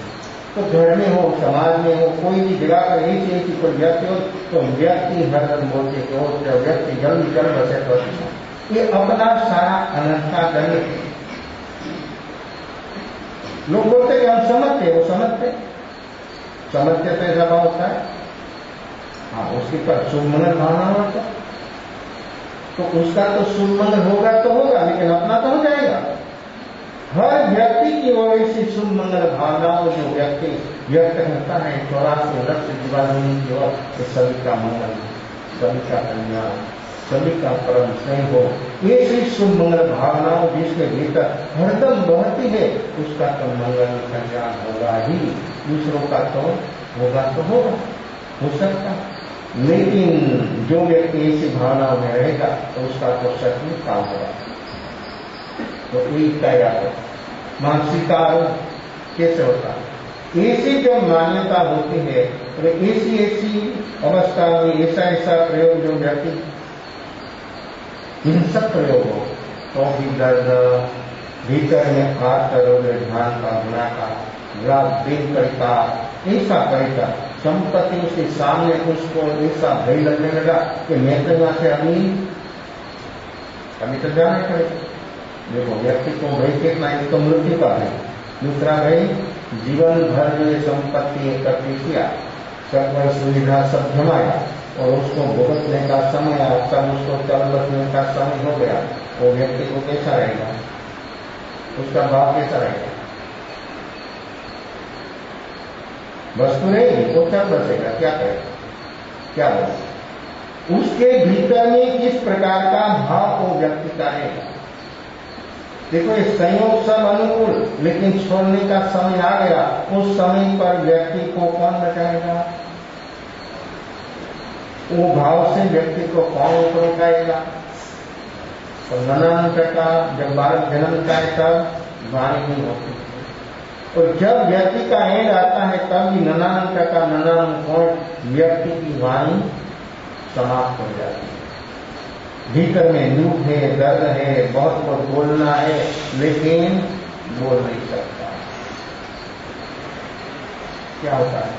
Speaker 1: तो घर में हो, समाज में हो, कोई भी जगह पर ऐसी कोई व्यक्ति हो तो व्यक्ति हरदम बोलते कि वो व्यक्ति जल्दी चल बसे तो अच्छा। ये अपना सारा अनर्था करने लोग बोलते कि हम समझते, वो समझते तो ऐसा भाव होता है। हाँ, उसके पर शुभमंगल भावना होता तो उसका तो शुभमंगल होगा तो होगा, लेकिन अपना तो हो जाएगा। हर व्यक्ति की ओर ऐसी शुभमंगल भावनाओं जो व्यक्ति व्यक्त करता है 84 लक्ष्य जीवानी की ओर, सभी का मंगल, सभी का कल्याण, सभी का परम स्नेह हो। ऐसी शुभमंगल भावनाओं जिसके भीतर हरदम बहती है, उसका तो मंगल कल्याण होगा ही, दूसरों का तो होगा तो होगा, हो सकता। लेकिन जो व्यक्ति ऐसी भावनाओं में रहेगा तो उसका तो सच में काम होगा। तो एक क्या मानसिकार कैसे होता है? ऐसी जो मान्यता होती है, तो ऐसी अवस्था में ऐसा प्रयोग जो व्यक्ति हिंसक प्रयोग हो तो भी दर्द भीतर में आत्मरोध ध्यान का गुणा का लाभ दिन करेगा, ऐसा करेगा। संपत्ति उसके सामने उसको ऐसा भय लगने लगा कि मैं तो यहां से अभी तो जाना पड़ेगा। देखो व्यक्ति को भय कितना, एक तो मृत्यु का है, दूसरा भय जीवन भर जो संपत्ति एकत्र किया, सब सुविधा सब जमाया और उसको भुगतने का समय आया, सब उसको चल बसने का समय हो गया, वो व्यक्ति को कैसा रहेगा? उसका भाव कैसा रहेगा? वस्तु रहेगी, वो चल बसेगा, क्या करेगा, क्या बसेगा। उसके भीतर में किस प्रकार का भाव वो व्यक्ति का रहेगा। देखो ये संयोग सब अनुकूल, लेकिन छोड़ने का समय आ गया, उस समय पर व्यक्ति को कौन बचाएगा, वो भाव से व्यक्ति को कौन ऊपर उठाएगा। तो 99% जब बालक जन्मता है तब वाणी नहीं होती, और जब व्यक्ति का एंड आता है तब भी 99% व्यक्ति की वाणी समाप्त हो जाती है। भीतर में दुख है, दर्द है, बहुत बोलना है, लेकिन बोल नहीं सकता। क्या होता है,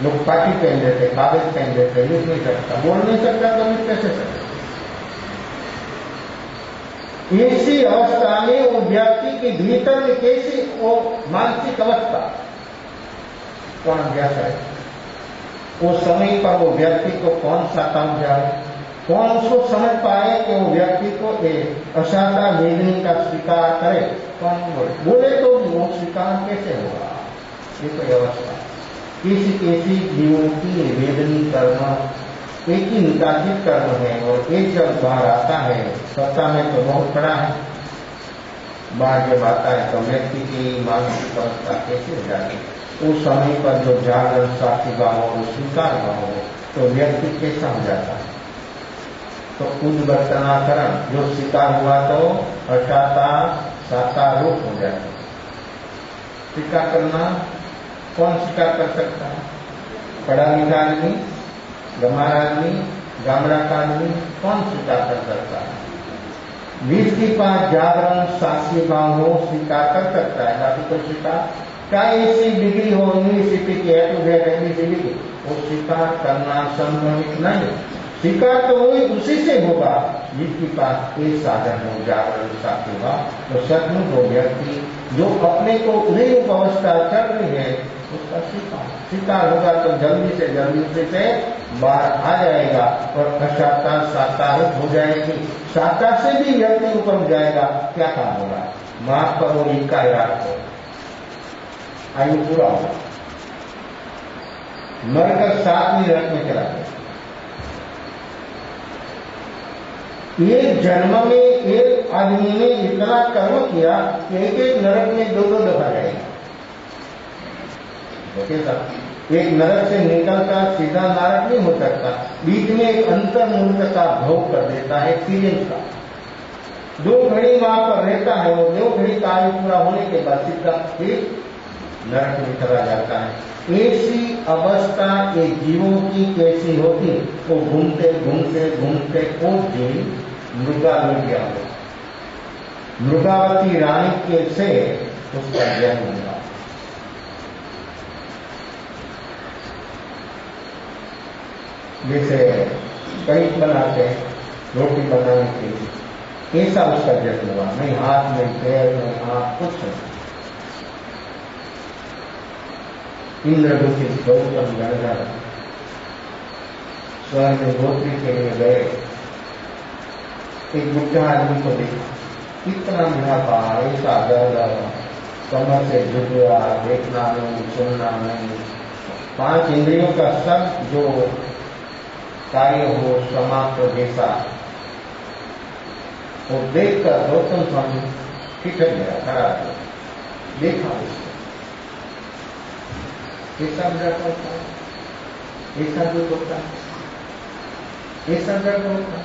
Speaker 1: लोग पार्टी पहन देते, कागज पहन देते, लिख नहीं सकता, बोल नहीं सकता, तो लिख कैसे सकता। ऐसी अवस्था में वो व्यक्ति के भीतर में कैसी वो मानसिक अवस्था कौन अभ्यास है, वो समय पर वो व्यक्ति को कौन सा काम जाए, कौन उसको समझ पाए कि वो व्यक्ति को एक अशांता वेदनी का स्वीकार करे, कौन बोले तो वो स्वीकार कैसे होगा। ये कोई अवस्था किसी किसी जीवों की वेदनी कर्म एक ही निकासित कर्म है, और एक जब बाहर आता है, सत्ता में तो बहुत बड़ा है, बाहर जब आता है तो व्यक्ति की मानसिक अवस्था कैसे हो जाती है। उस समय पर जो जागरण साक्षी भाव हो, स्वीकार भाव हो, तो व्यक्ति कैसा हो जाता है। तो उद्वर्तनाकरण जो स्वीकार हुआ तो अशाता साकार रूप हो जाता। स्वीकार करना कौन स्वीकार कर सकता है, पढ़ा लिखा आदमी, गंवार आदमी, गामड़ा का आदमी, कौन स्वीकार कर सकता है। जिसके पास जागरण साक्षी भाव हो स्वीकार कर सकता है, बाकी कोई स्वीकार चाहे ऐसी डिग्री हो, यूनिवर्सिटी की है तो एबीसीडी, वो स्वीकार करना संभवित नहीं। स्वीकार तो वही उसी से होगा जिसके पास एक साधन हो, जागरण साक्षी भाव। तो सचमुच वो व्यक्ति जो अपने को उदय अवस्था चल रही है, उसका स्वीकार होगा तो जल्दी से बाहर आ जाएगा, और अशाता साकार हो जाएगी। साकार से भी व्यक्ति ऊपर हो जाएगा, क्या काम होगा, माफ करो इनका इराद को, आयु पूरा होगा, मरकर 7 नरक में चला गया। एक जन्म में एक आदमी ने इतना कर्म किया कि एक नरक में 2 दफा जाएगा। एक नरक से निकलकर सीधा नरक नहीं हो सकता, बीच में एक अंतर्मुहूर्त का भोग कर देता है, एक्सपीरियंस का 2 घड़ी वहां पर रहता है, वो 2 घड़ी का आयु पूरा होने के बाद सीधा एक नरक में चला जाता है। ऐसी अवस्था एक जीवों की कैसी होती, वो घूमते घूमते घूमते वो जीव मृगा मिल गया हो, मृगावती रानी के से उसका जन्म हुआ। जैसे कई बनाते रोटी बनाने के लिए, ऐसा उसका जन्म हुआ, नहीं हाथ नहीं पैर नहीं आंख कुछ नहीं। इंद्रदूषित गौतम गणधर स्वर्ग में गोत्री के लिए गए, एक बुढ़ा आदमी को देखा, कितना बुढ़ापा, ऐसा दर्द, कमर से झुकया, देखना नहीं, सुनना नहीं, 5 इंद्रियों का सब जो कार्य हो समाप्त जैसा, वो देखकर गौतम स्वामी ठिठक गया, खड़ा गया, देखा उसको ऐसा दर्द होता है, ऐसा दुख होता है, ऐसा दर्द होता है,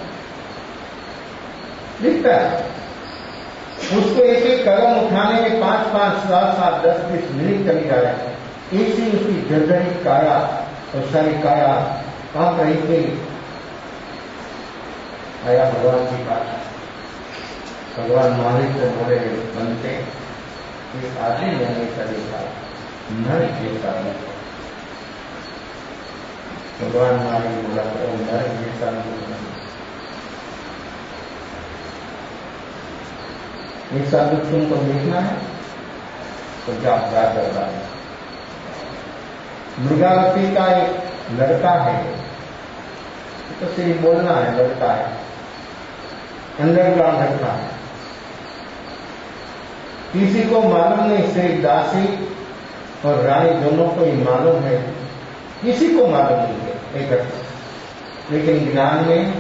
Speaker 1: दिखता है। उसको एक एक कदम उठाने में 5-5, 7-7, 10-20 मिनट चली जाए, ऐसी उसकी जर्जरी काया और सारी काया काम रही थी। आया भगवान की बात, भगवान महावीर को बोले, बनते एक आदमी मैंने ऐसा देखा, नर जैसा। भगवान महावीर बोला तो नर जैसा नहीं, ऐसा दुख तुमको देखना है तो जाओ कर रहा है। मृगावती का एक लड़का है, तो सिर्फ बोलना है, लड़का है, अंडरग्राउंड लड़का है, किसी को मालूम नहीं, सिर्फ दासी और रानी दोनों को ही मालूम है, किसी को मालूम नहीं है एक अर्थ। लेकिन ज्ञान में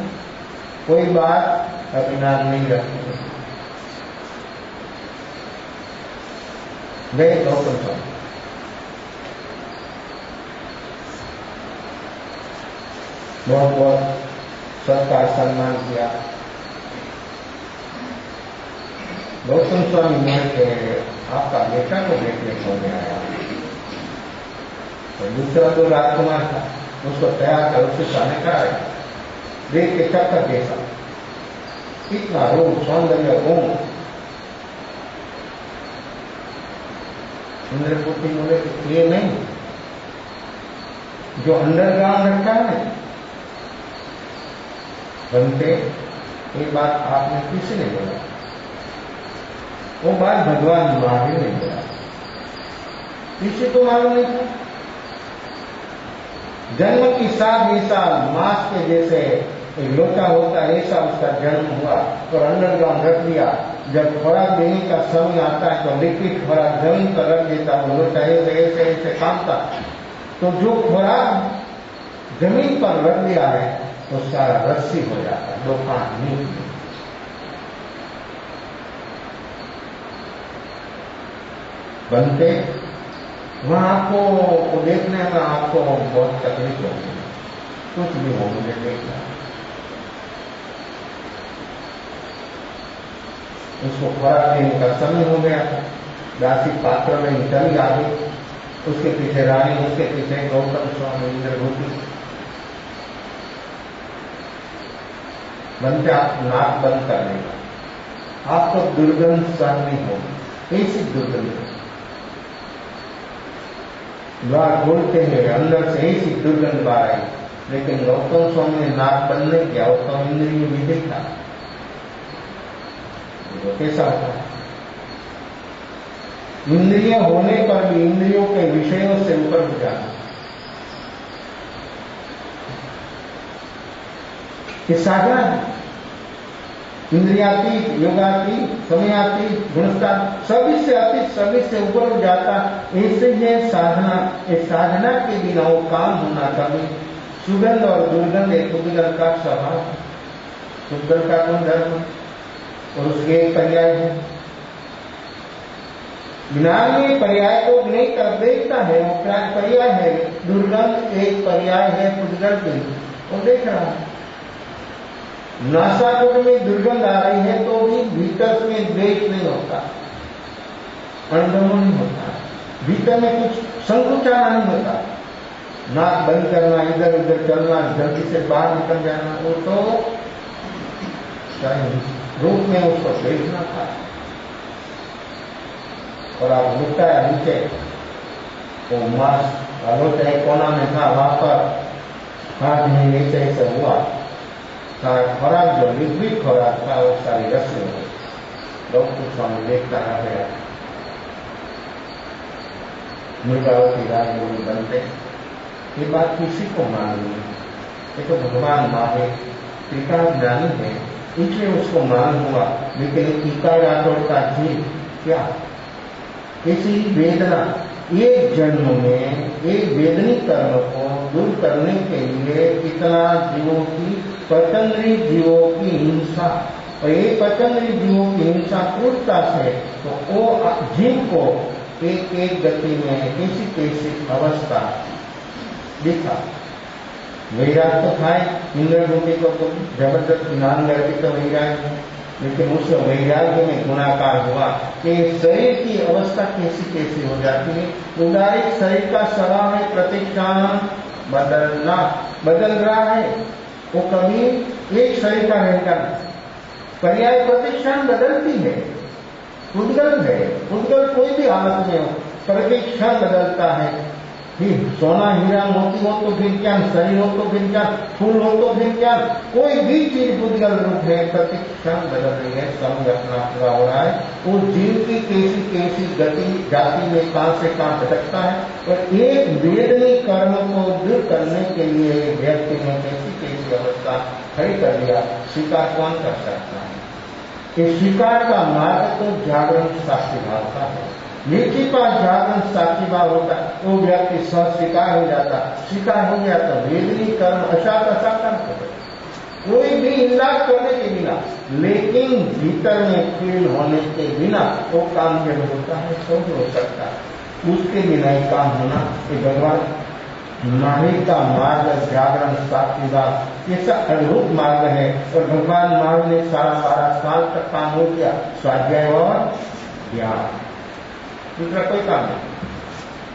Speaker 1: कोई बात अज्ञान नहीं रखती। वे गौतम स्वामी बहुत बहुत सत्कार सम्मान किया। गौतम स्वामी बोले थे आपका बेटा को देखने को नहीं आया। तो दूसरा तो राजकुमार था, उसको तैयार कर उसके सामने का आया, देख के चक्कर जैसा, इतना रूप सौंदर्य गुण। इंद्रपुत्री बोले ये नहीं, जो अंडरग्राउंड रखा है बनते। ये बात आपने किसी ने बोला, वो बात भगवान महावीर ने बोला, किसी को मालूम नहीं था। जन्म की साथ ऐसा मांस के जैसे एक लोटा होता है, ऐसा उसका जन्म हुआ और अंडरग्राउंड रख दिया। जब खुराक देने का समय आता है तो लिक्विड खुराक जमीन पर रख देता, वो लोटा ऐसे ऐसे ऐसे कामता। तो जो खुराक जमीन पर रख दिया है तो सारा रस्सी हो जाता है, दो कांट नहीं। बनते वहां आपको देखने में आपको बहुत तकलीफ होगी, कुछ भी हो मुझे देखना। उसको खुराक देने का समय हो गया था, दासी पात्र में चली आ गई, उसके पीछे रानी, उसके पीछे गौतम स्वामी इंद्रभूति। बनते आप नाक बंद कर लेगा, आपको दुर्गंध सहन नहीं होगी, ऐसी दुर्गंध। द्वार खोलते हैं अंदर से ऐसी दुर्गंध बाहर आई, लेकिन गौतम स्वामी ने नाक बंद नहीं किया, उसका इंद्रिय भी देखा। तो कैसा होता है? इंद्रिय होने पर भी इंद्रियों के विषयों से ऊपर हो जाना। ये साधना है, इंद्रियातीत, योगातीत, समयातीत, गुणस्ता, सभी से अतीत, सभी से ऊपर हो जाता। ऐसे ही साधना, इस साधना के बिना वो काम होना कभी। सुगंध और दुर्गंध एक पुद्गल का स्वभाव, पुद्गल का गुणधर्म और उसके एक पर्याय है। ज्ञान में पर्याय को नहीं कर देखता है, वो पर्याय है। दुर्गंध एक पर्याय है पुद्गल की, वो देख रहा है। नासाकुट में दुर्गंध आ रही है तो भी भीतर में द्वेष नहीं होता, अनुभव नहीं होता, भीतर में कुछ संकुचाना नहीं होता। नाक बंद करना, इधर उधर चलना, जल्दी से बाहर निकल जाना, वो तो रूप में उसको देखना था। और आप लुटाया नीचे, वो मास्क लोटा एक कोना में था, वहां पर हाथ में नीचे ऐसे हुआ, खुराक जो लिक्विड खुराक था वो सारी रस्सी हो गई। गौतम स्वामी देखता रह गया। मृगावती रानी बोली बनते, ये बात किसी को मालूम नहीं, ये तो भगवान माहे टीका ज्ञानी है, इसलिए उसको मालूम हुआ। लेकिन टीका राठौड़ का जीव क्या, किसी वेदना, एक जन्म में एक वेदनी कर्म को दूर करने के लिए कितना जीवों की, पतंजलि जीवों की हिंसा, और ये पतंजलि जीवों की हिंसा क्रूरता से, तो वो जीव को एक एक गति में कैसी कैसी अवस्था दिखा। वैराग तो था, इंद्रभूति को तो जबरदस्त ज्ञान करके तो वैराग है, लेकिन उस वैराग्य में गुणाकार हुआ कि शरीर की अवस्था कैसी कैसी हो जाती है। उदारित शरीर का स्वभाव है प्रतिक्षण बदलना, बदल रहा है, वो कभी एक शरीर का रहेगा। पर्याय प्रतिक्षण बदलती है, पुद्गल है, पुद्गल कोई भी हालत में हो, प्रतिक्षण बदलता है। फिर सोना हीरा मोती हो तो फिर क्या, शरीर हो तो फिर क्या, फूल हो तो फिर क्या, कोई भी चीज पुद्गल रूप है, प्रतिक्षण बदल रही है, समय अपना पूरा हो रहा है। वो जीव की कैसी कैसी गति जाति में कहां से कहां भटकता है, और एक वेदनी कर्म को दूर करने के लिए व्यक्ति ने कैसी कैसी अवस्था खड़ी कर दिया, स्वीकार कौन कर सकता है? इस स्वीकार का मार्ग तो जागरण साक्षी भाव का है। एक ही पास जागरण साक्षी भाव होता, वो व्यक्ति सह स्वीकार हो जाता, स्वीकार हो गया तो वेदनी कर्म अशात असाकार होता, कोई भी इलाज करने के बिना, लेकिन भीतर में फील होने के बिना वो काम जब होता है तो हो सकता है, उसके बिना ही काम होना। ये भगवान महावीर का मार्ग जागरण साक्षीभाव ऐसा अद्भुत मार्ग है। और भगवान महावीर ने 12.5 साल तक काम हो गया, स्वाध्याय और ज्ञान, दूसरा कोई काम नहीं।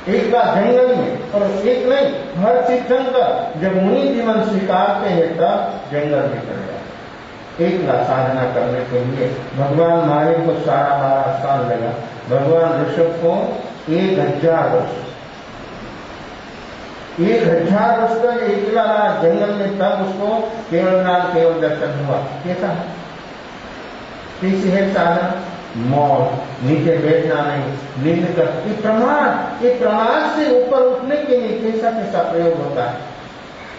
Speaker 1: एक बार जंगल में, और एक नहीं, हर तीर्थंकर जब मुनि जीवन स्वीकारते हैं तब जंगल में कर जाते। एक बार साधना करने के लिए भगवान महावीर को 12.5 साल लगा, भगवान ऋषभ को 1000 वर्ष, 1000 वर्ष तक एकला रहा जंगल में, तब उसको केवल नाम केवल दर्शन हुआ। कैसा है, कैसी है साधना? मौन, नीचे बैठना नहीं, नींद कर, ये प्रमाद से ऊपर उठने के लिए कैसा कैसा प्रयोग होता है,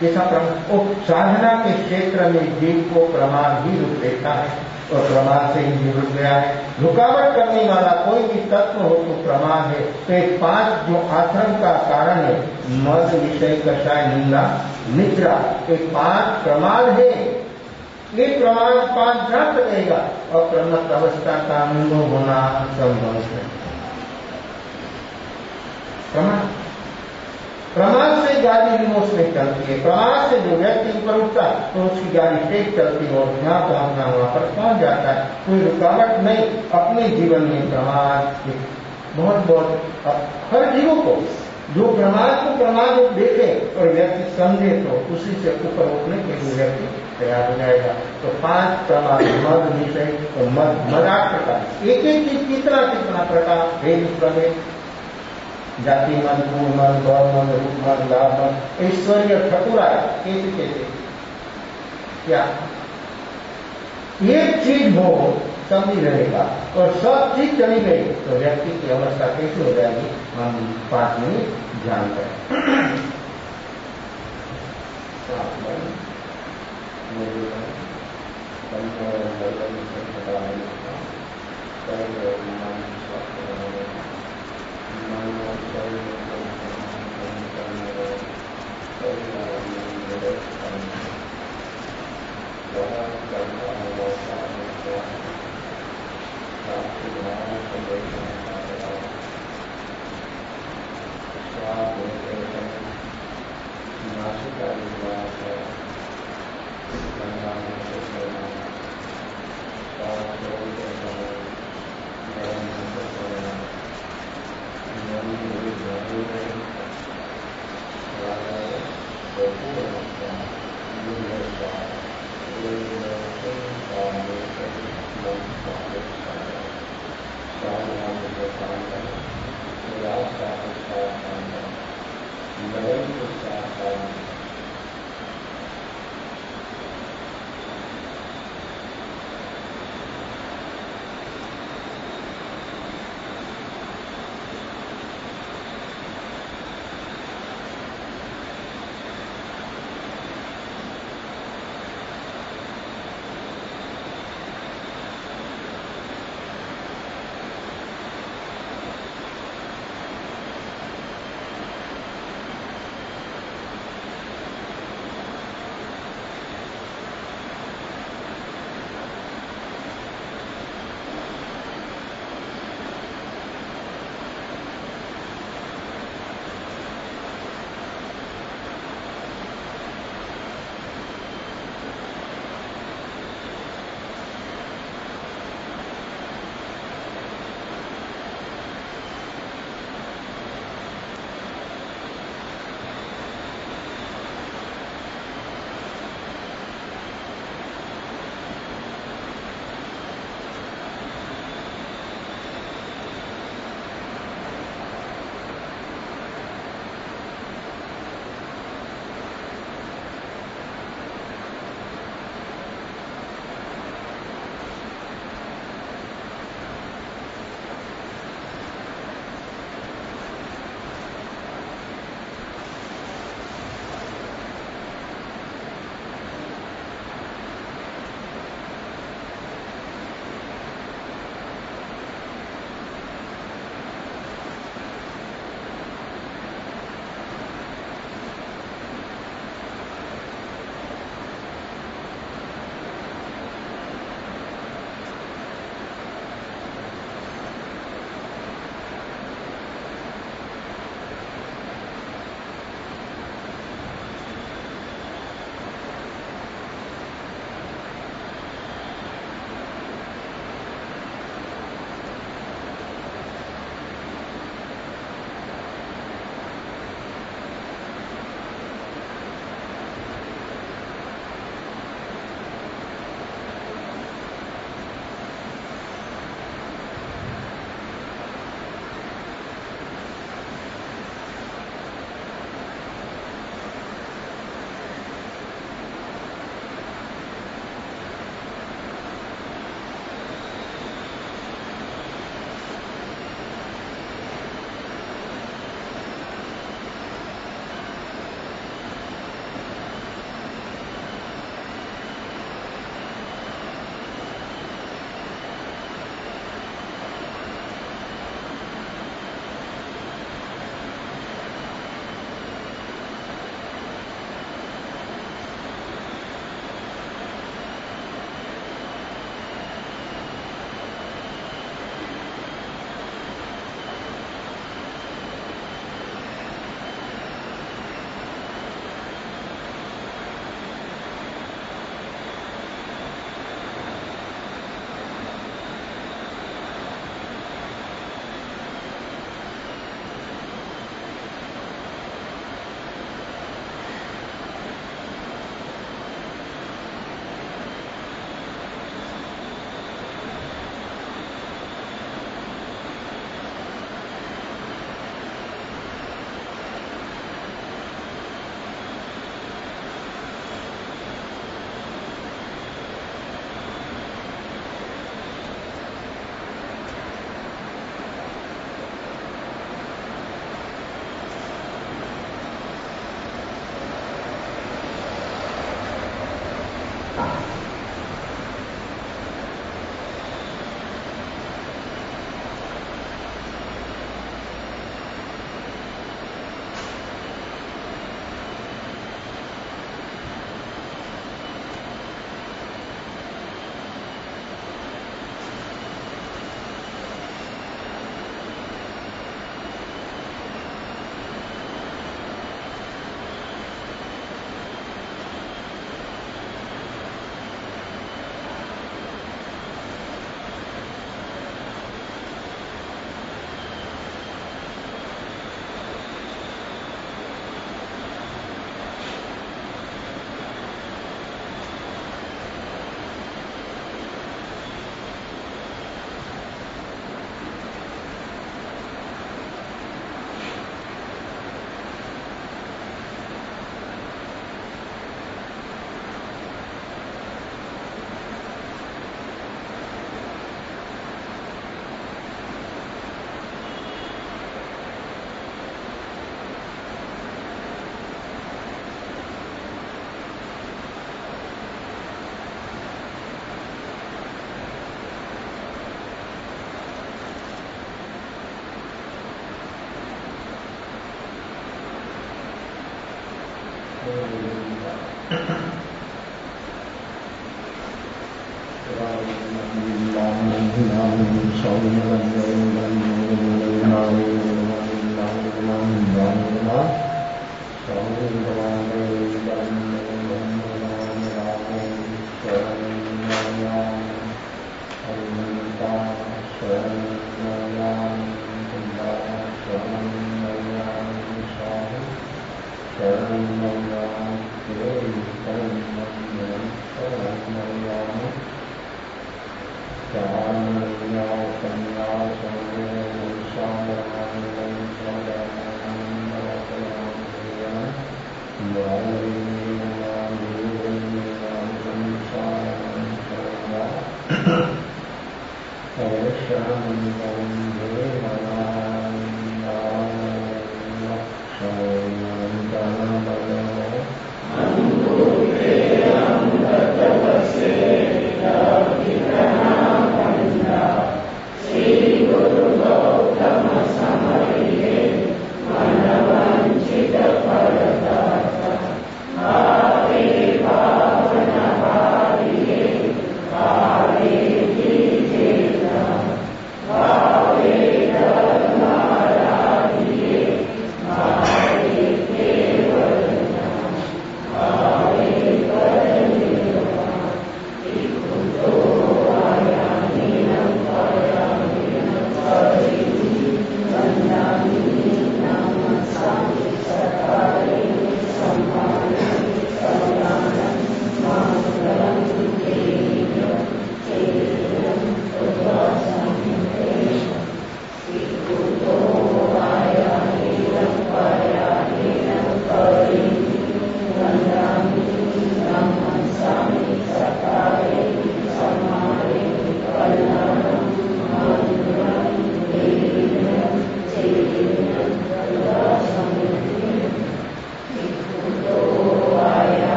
Speaker 1: कैसा प्रमाद। साधना के क्षेत्र में जीव को प्रमाद ही रुक देता है, और प्रमाद से ही जीव रुक गया है। रुकावट करने वाला कोई भी तत्व हो तो प्रमाद है। तो ये 5 जो आश्रम का कारण है, मद, विषय, कषाय, निंदा, निद्रा, ये 5 प्रमाद है। ये प्रमाद 5 जात रहेगा और प्रमत्त अवस्था का अनुभव होना संभव है। प्रमाद से गाड़ी रिमोट में चलती है, प्रमाद से जो व्यक्ति ऊपर उठता है तो उसकी गाड़ी तेज चलती है और जहां पहुंचना वहां पर पहुंच जाता है, कोई रुकावट नहीं। अपने जीवन में प्रमाद बहुत हर जीवों को, जो प्रमाद को प्रमाद देखे और व्यक्ति समझे तो उसी से ऊपर उठने के लिए व्यक्ति तैयार हो जाएगा। तो 5 प्रमाद, मद, विषय और मदाठ प्रकार, एक एक चीज कितना कितना प्रकार, भेद प्रभेद, जाति मद, गुण मद, गौ मद, रूप मद, लाभ मद, ऐश्वर्य ठकुरा, कैसे कैसे क्या एक चीज हो समझी रहेगा और सब चीज चली गई तो व्यक्ति की अवस्था कैसे हो जाएगी, हम 5 मिनट जानते हैं।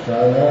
Speaker 1: Shaya